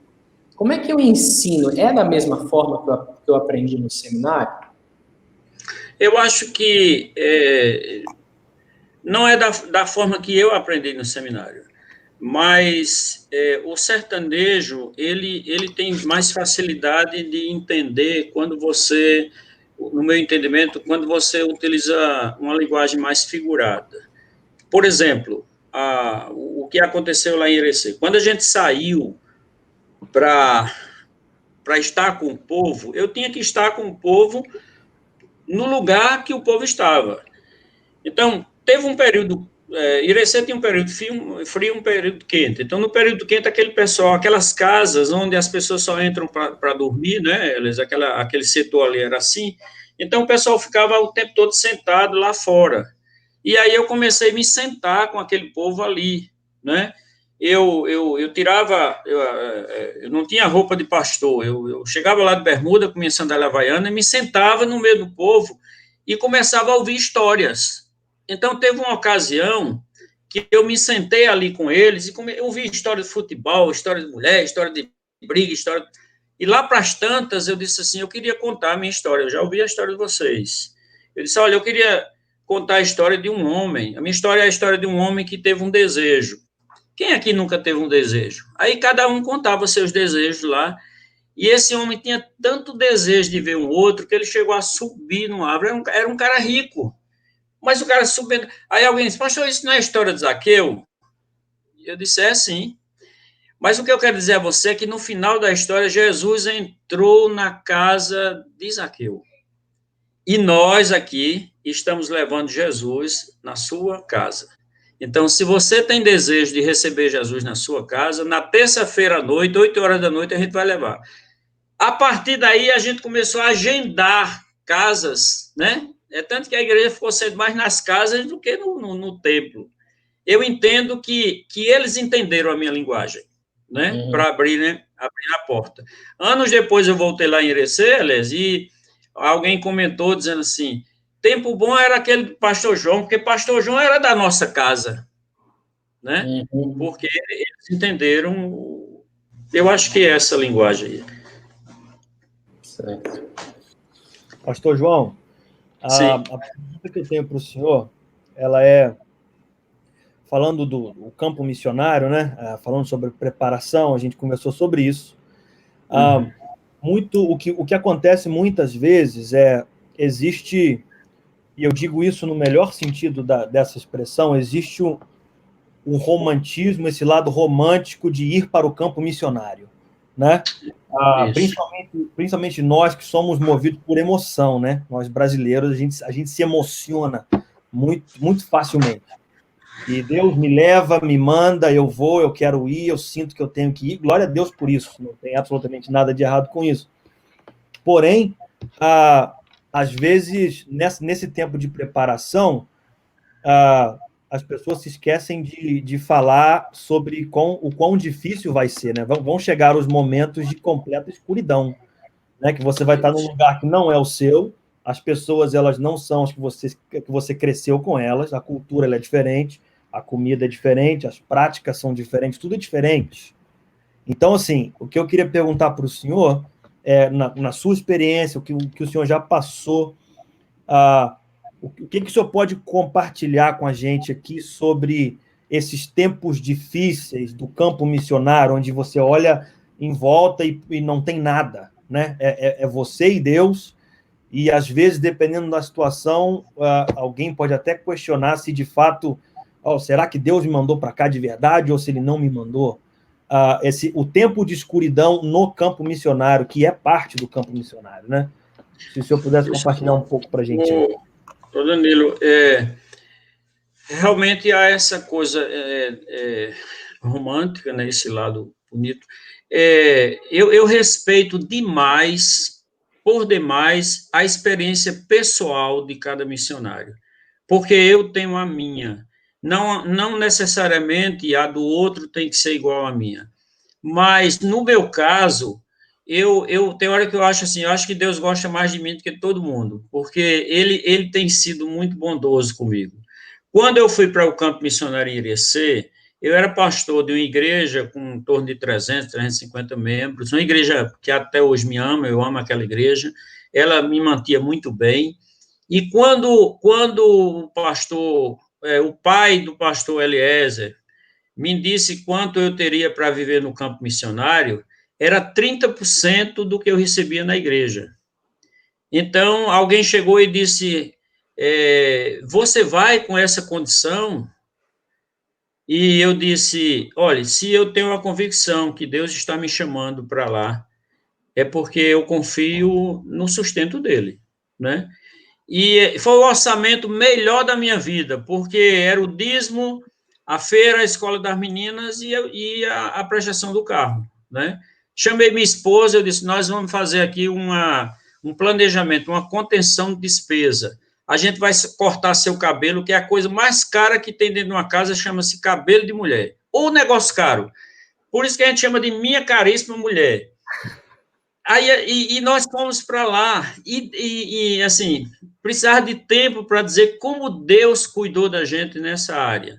Speaker 2: Como é que eu ensino? É da mesma forma que eu aprendi no seminário?
Speaker 3: Eu acho que não é da forma que eu aprendi no seminário, mas o sertanejo, ele tem mais facilidade de entender quando você, no meu entendimento, quando você utiliza uma linguagem mais figurada. Por exemplo, o que aconteceu lá em Irecê. Quando a gente saiu para estar com o povo, eu tinha que estar com o povo no lugar que o povo estava. Então, teve um período, Irecê tem um período frio, um período quente. Então, no período quente, aquele pessoal, aquelas casas onde as pessoas só entram para dormir, né? Aquele setor ali era assim. Então, o pessoal ficava o tempo todo sentado lá fora. E aí eu comecei a me sentar com aquele povo ali, né? Eu tirava, eu não tinha roupa de pastor, eu chegava lá de bermuda com minha sandália havaiana e me sentava no meio do povo e começava a ouvir histórias. Então, teve uma ocasião que eu me sentei ali com eles e eu ouvi história de futebol, história de mulher, história de briga, história... E lá para as tantas, eu disse assim, eu queria contar a minha história, eu já ouvi a história de vocês. Eu disse, olha, eu queria contar a história de um homem. A minha história é a história de um homem que teve um desejo. Quem aqui nunca teve um desejo? Aí cada um contava seus desejos lá, e esse homem tinha tanto desejo de ver um outro que ele chegou a subir no árvore. Era um cara rico, mas o cara subindo. Aí alguém disse, pastor, isso não é a história de Zaqueu? Eu disse, sim. Mas o que eu quero dizer a você é que no final da história, Jesus entrou na casa de Zaqueu. E nós aqui estamos levando Jesus na sua casa. Então, se você tem desejo de receber Jesus na sua casa, na terça-feira à noite, 8 horas da noite, a gente vai levar. A partir daí, a gente começou a agendar casas, né? É tanto que a igreja ficou sendo mais nas casas do que no templo. Eu entendo que eles entenderam a minha linguagem, né? Para abrir a porta. Anos depois, eu voltei lá em Irecê, e alguém comentou dizendo assim, tempo bom era aquele do pastor João, porque pastor João era da nossa casa, né? Porque eles entenderam, eu acho que é essa linguagem aí.
Speaker 2: Certo.
Speaker 4: Pastor João, a pergunta que eu tenho para o senhor, ela é, falando do campo missionário, né? Falando sobre preparação, a gente conversou sobre isso. O que acontece muitas vezes existe, e eu digo isso no melhor sentido dessa expressão, existe um romantismo, esse lado romântico de ir para o campo missionário, né?
Speaker 3: Isso.
Speaker 4: Principalmente nós que somos movidos por emoção, né? Nós brasileiros, a gente se emociona muito facilmente. E Deus me leva, me manda, eu vou, eu quero ir, eu sinto que eu tenho que ir. Glória a Deus por isso, não tem absolutamente nada de errado com isso. Porém, às vezes, nesse tempo de preparação, as pessoas se esquecem de falar sobre o quão difícil vai ser, né? Vão chegar os momentos de completa escuridão, né? Que você vai estar num lugar que não é o seu, as pessoas elas não são as que você cresceu com elas, a cultura ela é diferente, a comida é diferente, as práticas são diferentes, tudo é diferente. Então, assim, o que eu queria perguntar para o senhor é, na sua experiência, o que o senhor já passou, o que o senhor pode compartilhar com a gente aqui sobre esses tempos difíceis do campo missionário, onde você olha em volta e não tem nada, né? É você e Deus, e às vezes, dependendo da situação, alguém pode até questionar se de fato, será que Deus me mandou para cá de verdade ou se ele não me mandou? O tempo de escuridão no campo missionário, que é parte do campo missionário, né? Se o senhor pudesse compartilhar um pouco para a gente aí.
Speaker 3: Danilo, realmente há essa coisa romântica, né, esse lado bonito. Eu respeito demais, por demais, a experiência pessoal de cada missionário, porque eu tenho a minha. Não necessariamente a do outro tem que ser igual à minha. Mas, no meu caso, tem hora que eu acho assim, eu acho que Deus gosta mais de mim do que todo mundo, porque ele tem sido muito bondoso comigo. Quando eu fui para o campo missionário em Irecê, eu era pastor de uma igreja com em torno de 350 membros, uma igreja que até hoje me ama, eu amo aquela igreja, ela me mantinha muito bem, e quando o pastor, o pai do pastor Eliezer, me disse quanto eu teria para viver no campo missionário, era 30% do que eu recebia na igreja. Então, alguém chegou e disse, você vai com essa condição? E eu disse, olha, se eu tenho a convicção que Deus está me chamando para lá, é porque eu confio no sustento dele, né? E foi o orçamento melhor da minha vida, porque era o dízimo, a feira, a escola das meninas e a prestação do carro, né? Chamei minha esposa, eu disse, nós vamos fazer aqui um planejamento, uma contenção de despesa. A gente vai cortar seu cabelo, que é a coisa mais cara que tem dentro de uma casa, chama-se cabelo de mulher. Ou negócio caro. Por isso que a gente chama de minha caríssima mulher. Aí, nós fomos para lá, assim, precisava de tempo para dizer como Deus cuidou da gente nessa área,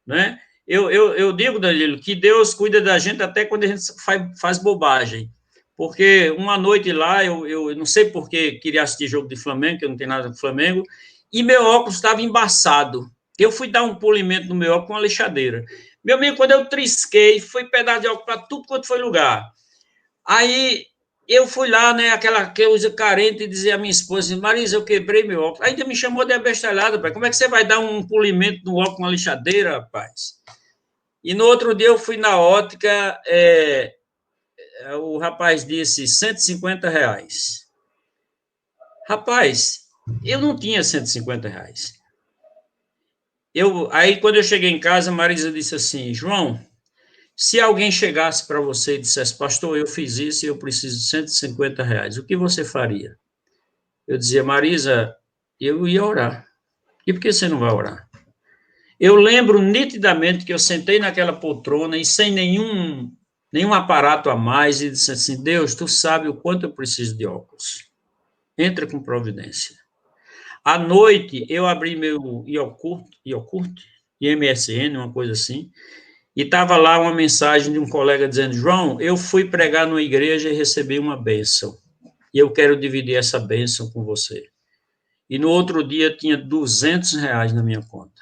Speaker 3: né? Eu digo, Danilo, que Deus cuida da gente até quando a gente faz bobagem, porque uma noite lá, eu não sei porque queria assistir jogo de Flamengo, que eu não tenho nada com Flamengo, e meu óculos estava embaçado. Eu fui dar um polimento no meu óculos com uma lixadeira. Meu amigo, quando eu trisquei, foi pedaço de óculos para tudo quanto foi lugar. Aí eu fui lá, né, aquela coisa carente, e dizer à minha esposa, Marisa, eu quebrei meu óculos. Ainda me chamou de abestalhada, pai. Como é que você vai dar um polimento no óculos com uma lixadeira, rapaz? E no outro dia eu fui na ótica, o rapaz disse R$ 150. Rapaz, eu não tinha R$ 150. Aí, quando eu cheguei em casa, a Marisa disse assim, João, se alguém chegasse para você e dissesse, pastor, eu fiz isso e eu preciso de R$ 150, o que você faria? Eu dizia, Marisa, eu ia orar. E por que você não vai orar? Eu lembro nitidamente que eu sentei naquela poltrona e sem nenhum aparato a mais e disse assim, Deus, tu sabe o quanto eu preciso de óculos. Entra com providência. À noite, eu abri meu Iocurt, IMSN, uma coisa assim, e estava lá uma mensagem de um colega dizendo, João, eu fui pregar numa igreja e recebi uma bênção. E eu quero dividir essa bênção com você. E no outro dia tinha R$ 200 na minha conta.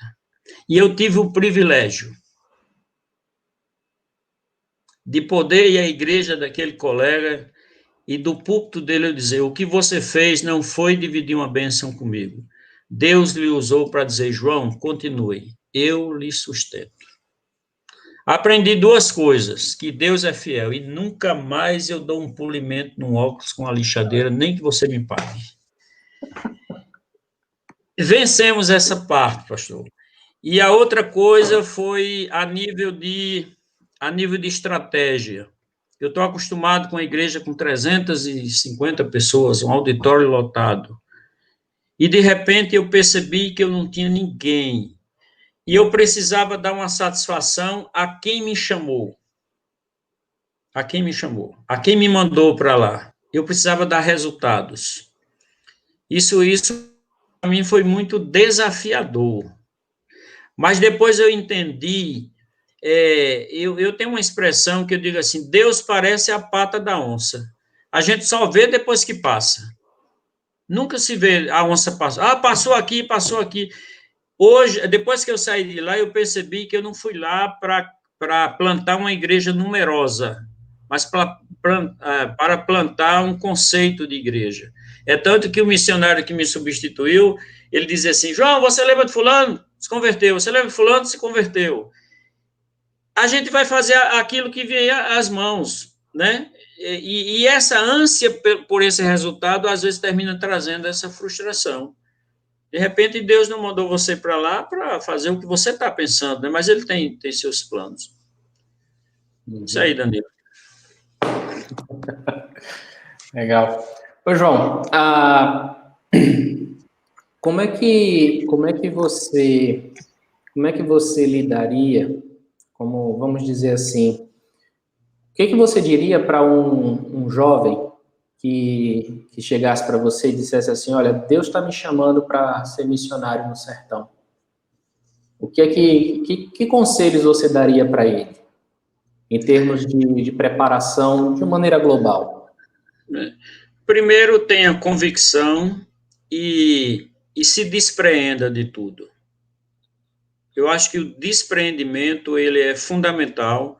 Speaker 3: E eu tive o privilégio de poder ir à igreja daquele colega e do púlpito dele eu dizer, o que você fez não foi dividir uma bênção comigo. Deus lhe usou para dizer, João, continue, eu lhe sustento. Aprendi duas coisas, que Deus é fiel, e nunca mais eu dou um polimento num óculos com a lixadeira, nem que você me pague. Vencemos essa parte, pastor. E a outra coisa foi a nível de estratégia. Eu estou acostumado com a igreja com 350 pessoas, um auditório lotado. E, de repente, eu percebi que eu não tinha ninguém. E eu precisava dar uma satisfação a quem me chamou. A quem me chamou. A quem me mandou para lá. Eu precisava dar resultados. Isso para mim, foi muito desafiador. Mas depois eu entendi, eu tenho uma expressão que eu digo assim, Deus parece a pata da onça. A gente só vê depois que passa. Nunca se vê a onça passar. Ah, passou aqui, passou aqui. Hoje, depois que eu saí de lá, eu percebi que eu não fui lá para plantar uma igreja numerosa, mas para plantar um conceito de igreja. É tanto que o missionário que me substituiu, ele dizia assim, João, você lembra de fulano? Se converteu. Você lembra de fulano? Se converteu. A gente vai fazer aquilo que vem às mãos, né? E essa ânsia por esse resultado, às vezes, termina trazendo essa frustração. De repente, Deus não mandou você para lá para fazer o que você está pensando, né? Mas Ele tem seus planos. Isso aí, Danilo.
Speaker 2: Legal. Ô, João, como é que você lidaria, como vamos dizer assim, o que você diria para um jovem que chegasse para você e dissesse assim, olha, Deus está me chamando para ser missionário no sertão? Que conselhos você daria para ele, em termos de preparação de maneira global?
Speaker 3: Primeiro, tenha convicção e se despreenda de tudo. Eu acho que o despreendimento ele é fundamental,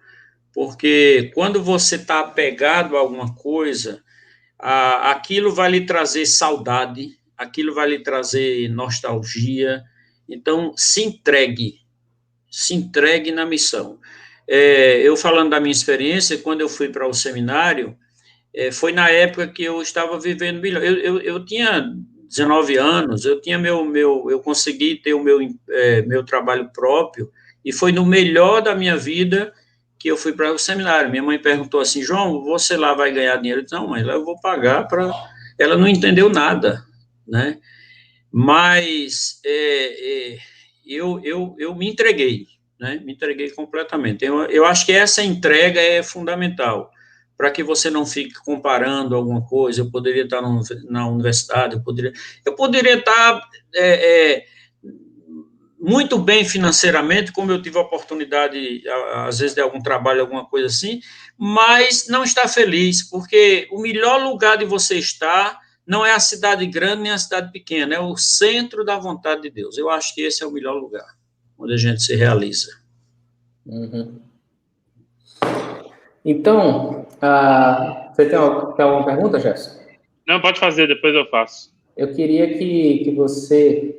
Speaker 3: porque quando você está apegado a alguma coisa, aquilo vai lhe trazer saudade, aquilo vai lhe trazer nostalgia. Então, se entregue na missão. Eu falando da minha experiência, quando eu fui para o seminário, foi na época que eu estava vivendo melhor. Eu tinha 19 anos, eu consegui ter o meu trabalho próprio, e foi no melhor da minha vida que eu fui para o seminário. Minha mãe perguntou assim, João, você lá vai ganhar dinheiro? Eu disse, não, mãe, lá eu vou pagar para... Ela não entendeu nada, né? Mas eu me entreguei, né? Me entreguei completamente. Eu acho que essa entrega é fundamental, para que você não fique comparando alguma coisa. Eu poderia estar na universidade, eu poderia estar muito bem financeiramente, como eu tive a oportunidade, às vezes, de algum trabalho, alguma coisa assim, mas não está feliz, porque o melhor lugar de você estar não é a cidade grande nem a cidade pequena, é o centro da vontade de Deus. Eu acho que esse é o melhor lugar, onde a gente se realiza.
Speaker 2: Uhum. Então, você tem alguma pergunta, Gerson?
Speaker 1: Não, pode fazer, depois eu faço.
Speaker 2: Eu queria que você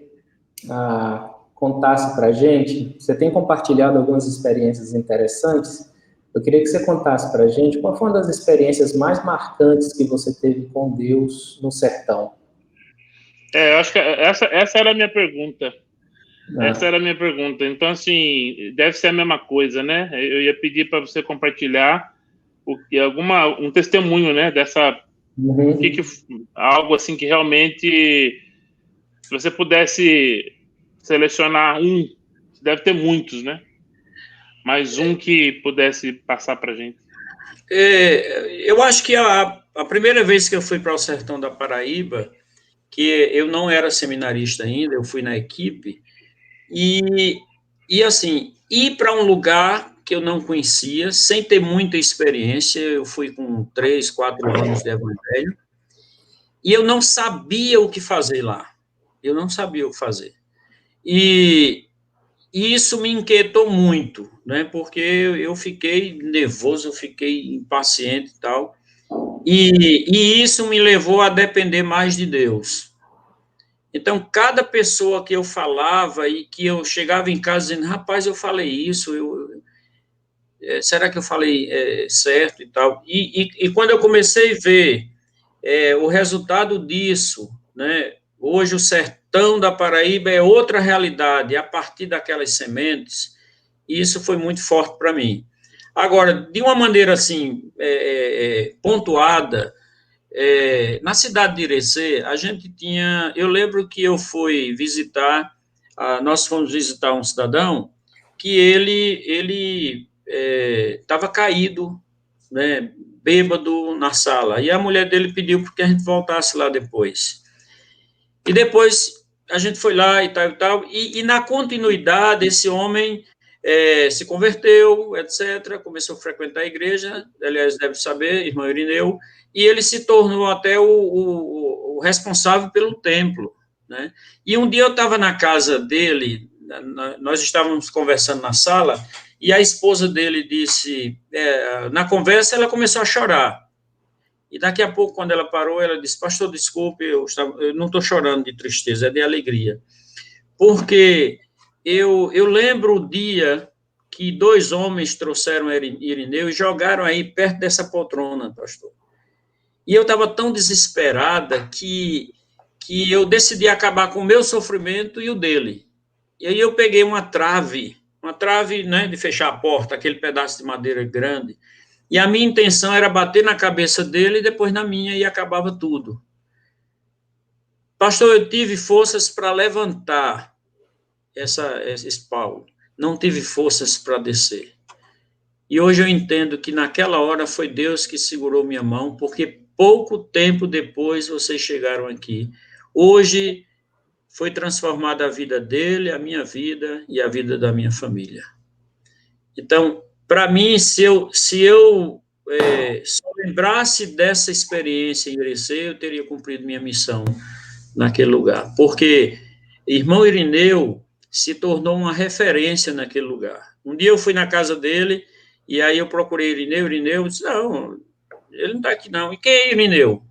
Speaker 2: contasse para a gente, você tem compartilhado algumas experiências interessantes, eu queria que você contasse para a gente qual foi uma das experiências mais marcantes que você teve com Deus no sertão.
Speaker 1: Eu acho que essa era a minha pergunta. Essa era a minha pergunta. Então, assim, deve ser a mesma coisa, né? Eu ia pedir para você compartilhar um testemunho, né? Dessa... algo assim que realmente, se você pudesse selecionar deve ter muitos, né? Mas um que pudesse passar para a gente.
Speaker 3: Eu acho que a primeira vez que eu fui para o sertão da Paraíba, que eu não era seminarista ainda, eu fui na equipe, e assim, ir para um lugar que eu não conhecia, sem ter muita experiência, eu fui com 3, 4 anos de evangelho, e eu não sabia o que fazer lá. Eu não sabia o que fazer. E isso me inquietou muito, né? Porque eu fiquei nervoso, eu fiquei impaciente e tal. E isso me levou a depender mais de Deus. Então, cada pessoa que eu falava e que eu chegava em casa dizendo, rapaz, eu falei isso, será que eu falei certo e tal? E quando eu comecei a ver o resultado disso, né, hoje o sertão da Paraíba é outra realidade, a partir daquelas sementes, isso foi muito forte para mim. Agora, de uma maneira assim, pontuada, na cidade de Irecê, a gente tinha, eu lembro que eu fui visitar, nós fomos visitar um cidadão que ele estava caído, né, bêbado na sala, e a mulher dele pediu para que a gente voltasse lá depois. E depois a gente foi lá e tal, e na continuidade esse homem se converteu, etc., começou a frequentar a igreja, aliás, deve saber, irmão Irineu, e ele se tornou até o responsável pelo templo, né? E um dia eu estava na casa dele, nós estávamos conversando na sala, e a esposa dele disse, na conversa ela começou a chorar, e daqui a pouco, quando ela parou, ela disse, pastor, desculpe, eu não estou chorando de tristeza, é de alegria, porque eu lembro o dia que 2 homens trouxeram Irineu e jogaram aí perto dessa poltrona, pastor. E eu estava tão desesperada que eu decidi acabar com o meu sofrimento e o dele. E aí eu peguei uma trave, né, de fechar a porta, aquele pedaço de madeira grande, e a minha intenção era bater na cabeça dele e depois na minha e acabava tudo. Pastor, eu tive forças para levantar esse pau, não tive forças para descer. E hoje eu entendo que naquela hora foi Deus que segurou minha mão, porque pouco tempo depois vocês chegaram aqui. Hoje foi transformada a vida dele, a minha vida e a vida da minha família. Então, para mim, se eu só lembrasse dessa experiência em Irecê, eu teria cumprido minha missão naquele lugar, porque irmão Irineu se tornou uma referência naquele lugar. Um dia eu fui na casa dele, e aí eu procurei Irineu disse, não, ele não está aqui não. E quem é Irineu?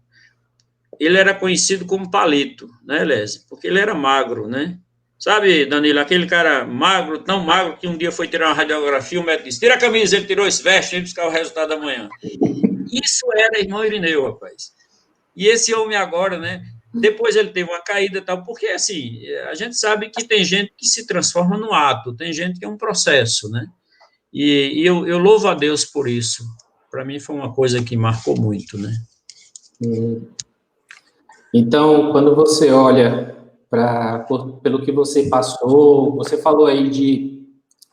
Speaker 3: Ele era conhecido como Palito, né, Lésia? Porque ele era magro, né? Sabe, Danilo, aquele cara magro, tão magro, que um dia foi tirar uma radiografia, o médico disse, tira a camisa, ele tirou esse veste, vem buscar o resultado amanhã. Isso era irmão Irineu, rapaz. E esse homem agora, né, depois ele teve uma caída e tal, porque, assim, a gente sabe que tem gente que se transforma no ato, tem gente que é um processo, né? E eu louvo a Deus por isso. Para mim foi uma coisa que marcou muito, né?
Speaker 2: Então, quando você olha pelo que você passou, você falou aí de...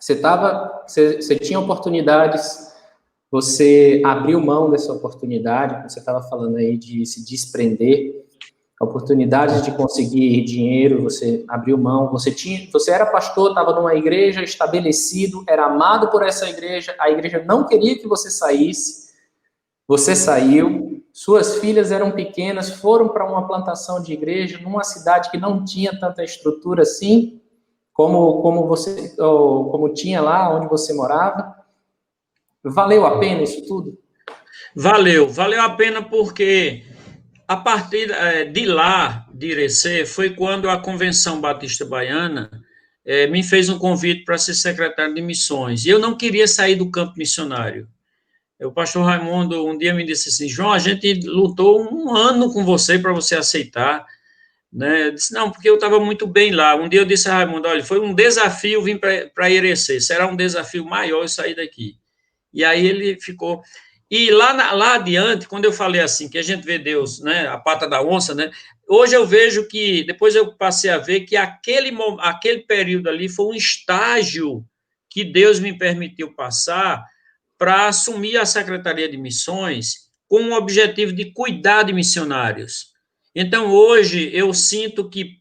Speaker 2: Você tinha oportunidades, você abriu mão dessa oportunidade, você estava falando aí de se desprender, oportunidades de conseguir dinheiro, você abriu mão, você era pastor, estava numa igreja estabelecido, era amado por essa igreja, a igreja não queria que você saísse, você saiu, suas filhas eram pequenas, foram para uma plantação de igreja, numa cidade que não tinha tanta estrutura assim, como tinha lá onde você morava. Valeu a pena isso tudo?
Speaker 3: Valeu a pena porque a partir de lá, de Irecê, foi quando a Convenção Batista Baiana me fez um convite para ser secretário de missões. E eu não queria sair do campo missionário. O pastor Raimundo um dia me disse assim, João, a gente lutou 1 ano com você para você aceitar. Né? Eu disse, não, porque eu estava muito bem lá. Um dia eu disse a Raimundo, olha, foi um desafio vir para Irecê, será um desafio maior eu sair daqui. E aí ele ficou... E lá adiante, quando eu falei assim, que a gente vê Deus, né, a pata da onça, né, hoje eu vejo que, depois eu passei a ver que aquele período ali foi um estágio que Deus me permitiu passar para assumir a Secretaria de Missões com o objetivo de cuidar de missionários. Então, hoje, eu sinto que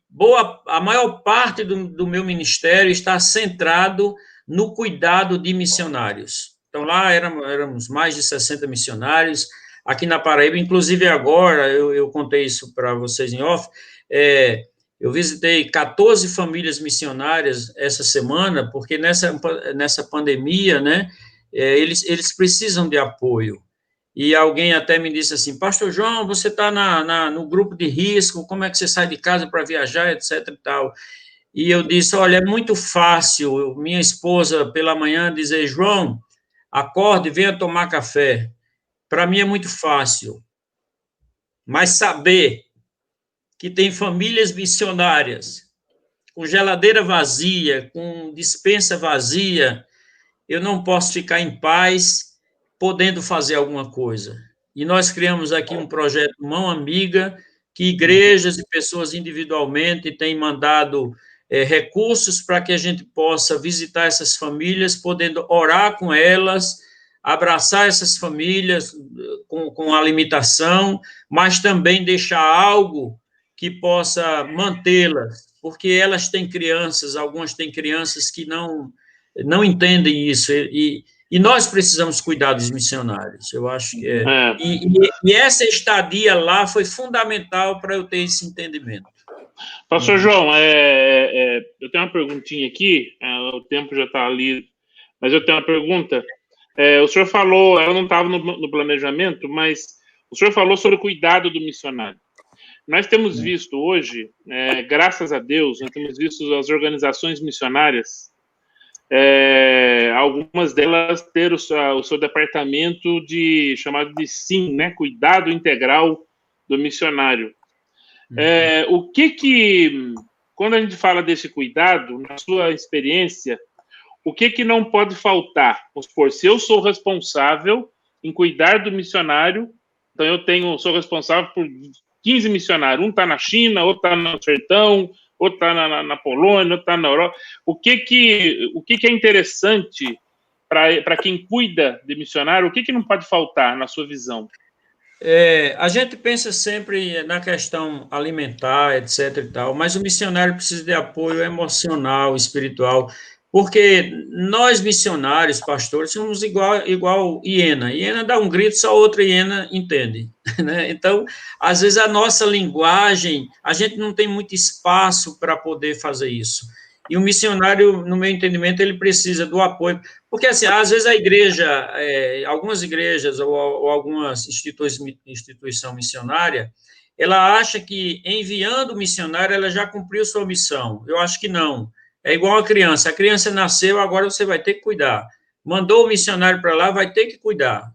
Speaker 3: a maior parte do meu ministério está centrado no cuidado de missionários. Então, lá éramos mais de 60 missionários, aqui na Paraíba, inclusive agora, eu contei isso para vocês em off, eu visitei 14 famílias missionárias essa semana, porque nessa pandemia, né, eles precisam de apoio. E alguém até me disse assim, pastor João, você está no grupo de risco, como é que você sai de casa para viajar, etc. e tal. E eu disse, olha, é muito fácil minha esposa pela manhã dizer, João, acorde e venha tomar café. Para mim é muito fácil. Mas saber que tem famílias missionárias com geladeira vazia, com despensa vazia, eu não posso ficar em paz podendo fazer alguma coisa. E nós criamos aqui um projeto Mão Amiga, que igrejas e pessoas individualmente têm mandado recursos para que a gente possa visitar essas famílias, podendo orar com elas, abraçar essas famílias com a limitação, mas também deixar algo que possa mantê-las, porque elas têm crianças, algumas têm crianças que não entendem isso, e nós precisamos cuidar dos missionários, eu acho que é. E essa estadia lá foi fundamental para eu ter esse entendimento.
Speaker 1: Pastor João, eu tenho uma perguntinha aqui, o tempo já está ali, mas eu tenho uma pergunta. O senhor falou, ela não estava no planejamento, mas o senhor falou sobre o cuidado do missionário. Nós temos visto hoje, graças a Deus, nós temos visto as organizações missionárias, algumas delas ter o seu departamento chamado de SIM, né, Cuidado Integral do Missionário. Quando a gente fala desse cuidado, na sua experiência, o que não pode faltar? Vamos supor, se eu sou responsável em cuidar do missionário, então sou responsável por 15 missionários, um está na China, outro está no sertão, outro está na Polônia, outro está na Europa. O que é interessante para quem cuida de missionário? O que não pode faltar na sua visão?
Speaker 3: A gente pensa sempre na questão alimentar, etc. e tal, mas o missionário precisa de apoio emocional, espiritual, porque nós missionários, pastores, somos igual hiena. Hiena dá um grito, só outra hiena entende, né? Então, às vezes a nossa linguagem, a gente não tem muito espaço para poder fazer isso. E o missionário, no meu entendimento, ele precisa do apoio, porque, assim, às vezes a igreja, algumas igrejas ou algumas instituição missionária, ela acha que enviando o missionário, ela já cumpriu sua missão. Eu acho que não. É igual a criança nasceu, agora você vai ter que cuidar. Mandou o missionário para lá, vai ter que cuidar.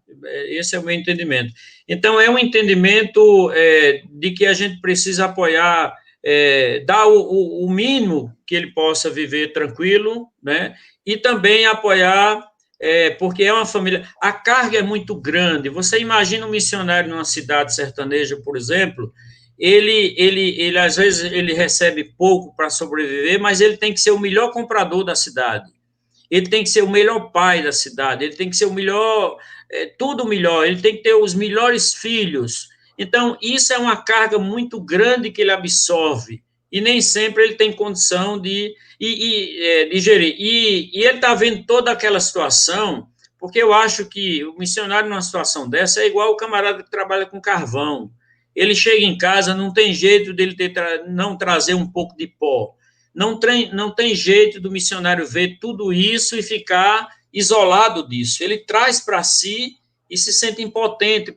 Speaker 3: Esse é o meu entendimento. Então, é um entendimento de que a gente precisa apoiar, dar o mínimo que ele possa viver tranquilo, né? E também apoiar, porque é uma família. A carga é muito grande. Você imagina um missionário numa cidade sertaneja, por exemplo, ele às vezes ele recebe pouco para sobreviver, mas ele tem que ser o melhor comprador da cidade. Ele tem que ser o melhor pai da cidade, ele tem que ser o melhor, tudo melhor, ele tem que ter os melhores filhos. Então, isso é uma carga muito grande que ele absorve, e nem sempre ele tem condição de gerir. E ele está vendo toda aquela situação, porque eu acho que o missionário numa situação dessa é igual o camarada que trabalha com carvão. Ele chega em casa, não tem jeito dele não trazer um pouco de pó. Não tem jeito do missionário ver tudo isso e ficar isolado disso. Ele traz para si e se sente impotente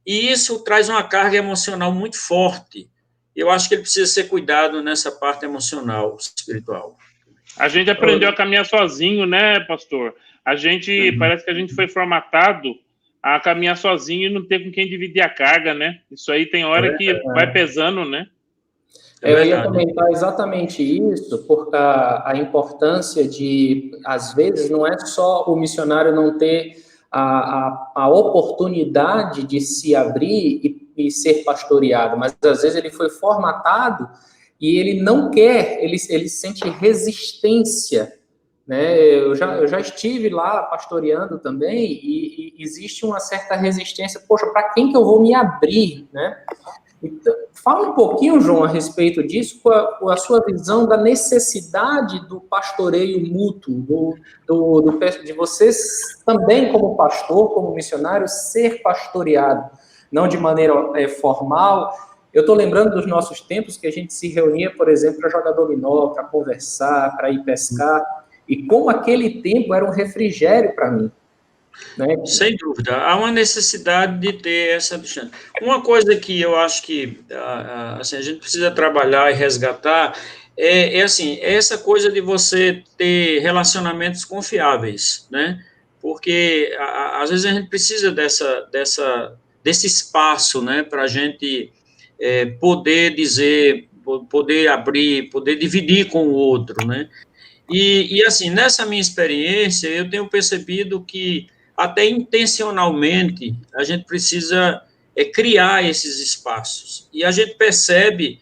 Speaker 3: e isso traz uma carga emocional muito forte. Eu acho que ele precisa ser cuidado nessa parte emocional, espiritual.
Speaker 1: A gente aprendeu a caminhar sozinho, né, pastor? Parece que a gente foi formatado a caminhar sozinho e não ter com quem dividir a carga, né? Isso aí tem hora que vai pesando, né?
Speaker 2: Eu ia comentar exatamente isso, porque a importância de, às vezes, não é só o missionário não ter a oportunidade de se abrir e ser pastoreado, mas às vezes ele foi formatado e ele não quer, ele sente resistência, né? Eu já estive lá pastoreando também e existe uma certa resistência. Poxa, para quem que eu vou me abrir, né? Então, fala um pouquinho, João, a respeito disso, com a sua visão da necessidade do pastoreio mútuo, de vocês também, como pastor, como missionário, ser pastoreado, não de maneira formal. Eu estou lembrando dos nossos tempos que a gente se reunia, por exemplo, para jogar dominó, para conversar, para ir pescar, e como aquele tempo era um refrigério para mim. Né?
Speaker 3: Sem dúvida, há uma necessidade de ter essa distância. Uma coisa que eu acho que assim, a gente precisa trabalhar e resgatar assim, essa coisa de você ter relacionamentos confiáveis, né? porque às vezes a gente precisa desse espaço, né, para a gente poder dizer, poder abrir, poder dividir com o outro, né? E assim, nessa minha experiência, eu tenho percebido que até intencionalmente a gente precisa criar esses espaços. E a gente percebe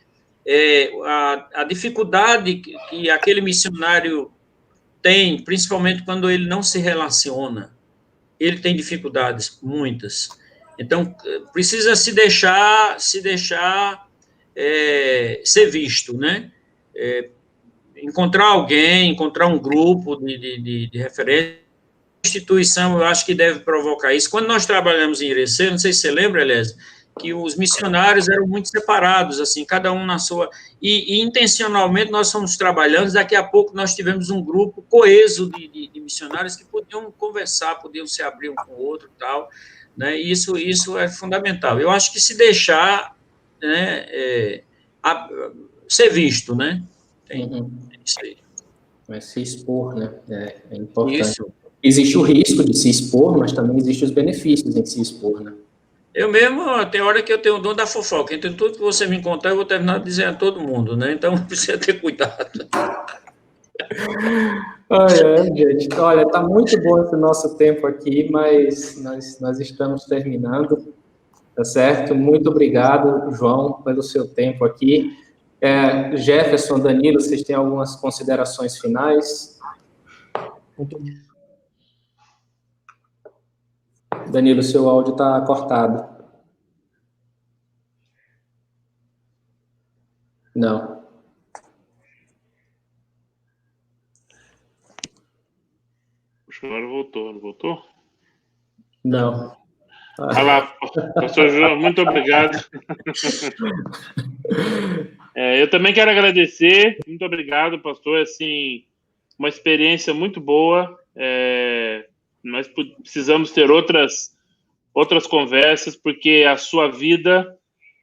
Speaker 3: a dificuldade que aquele missionário tem, principalmente quando ele não se relaciona. Ele tem dificuldades, muitas. Então, precisa se deixar ser visto, né? Encontrar alguém, encontrar um grupo de referência. A instituição, eu acho que deve provocar isso. Quando nós trabalhamos em Irecê, não sei se você lembra, Elésio, que os missionários eram muito separados, assim, cada um na sua... E intencionalmente nós fomos trabalhando, daqui a pouco nós tivemos um grupo coeso de missionários que podiam conversar, podiam se abrir um com o outro e tal, né? Isso é fundamental. Eu acho que se deixar, né, ser visto, né? Tem isso aí.
Speaker 2: Mas se expor, né? É importante.
Speaker 3: Isso.
Speaker 2: Existe o risco de se expor, mas também existem os benefícios em se expor, né?
Speaker 3: Eu mesmo, tem hora que eu tenho o dom da fofoca, então tudo que você me contar eu vou terminar dizendo a todo mundo, né? Então precisa ter cuidado.
Speaker 2: Gente. Olha, tá muito bom esse nosso tempo aqui, mas nós estamos terminando, tá certo? Muito obrigado, João, pelo seu tempo aqui. Jefferson, Danilo, vocês têm algumas considerações finais? Danilo, seu áudio está cortado. Não.
Speaker 1: Agora voltou, não voltou?
Speaker 2: Não.
Speaker 1: Olha lá, pastor João, muito obrigado. Eu também quero agradecer, muito obrigado, pastor, assim, uma experiência muito boa, nós precisamos ter outras conversas, porque a sua vida,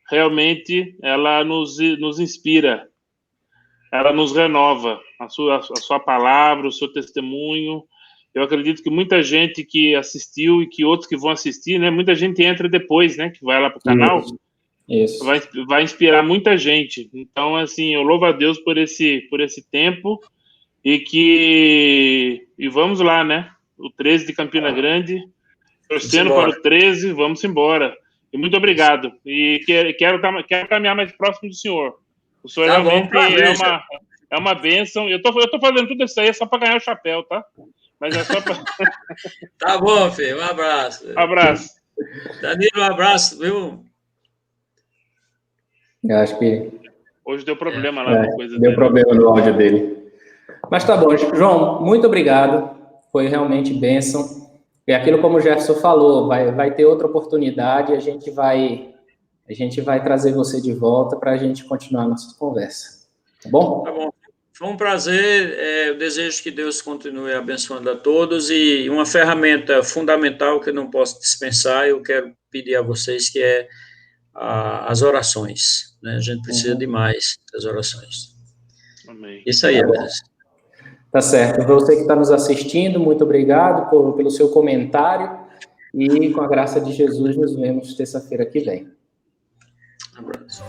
Speaker 1: realmente, ela nos inspira, ela nos renova, a sua palavra, o seu testemunho. Eu acredito que muita gente que assistiu e que outros que vão assistir, né? Muita gente entra depois, né? Que vai lá para o canal.
Speaker 2: Isso.
Speaker 1: Vai inspirar muita gente. Então, assim, eu louvo a Deus por esse tempo e vamos lá, né? O 13 de Campina Grande, torcendo para o 13, vamos embora. E muito obrigado. E quero caminhar mais próximo do senhor. O senhor
Speaker 3: tá
Speaker 1: realmente
Speaker 3: bom,
Speaker 1: é uma bênção. Eu tô fazendo tudo isso aí só para ganhar o chapéu, tá? Mas é só para...
Speaker 3: Tá bom, filho. Um abraço.
Speaker 1: Um abraço.
Speaker 3: Danilo, um abraço, viu?
Speaker 2: Eu acho que...
Speaker 1: Hoje deu problema lá.
Speaker 2: Deu problema no áudio dele. Mas tá bom, João, muito obrigado. Foi realmente bênção. E aquilo como o Jefferson falou, vai ter outra oportunidade, a gente vai trazer você de volta para a gente continuar a nossa conversa. Tá bom?
Speaker 3: Tá bom. Foi um prazer, eu desejo que Deus continue abençoando a todos e uma ferramenta fundamental que eu não posso dispensar, eu quero pedir a vocês, que é as orações, né? A gente precisa demais das orações.
Speaker 1: Amém.
Speaker 3: Isso aí, Elésio.
Speaker 2: Tá certo. Você que está nos assistindo, muito obrigado pelo seu comentário e com a graça de Jesus nos vemos terça-feira que vem.
Speaker 3: Um abraço.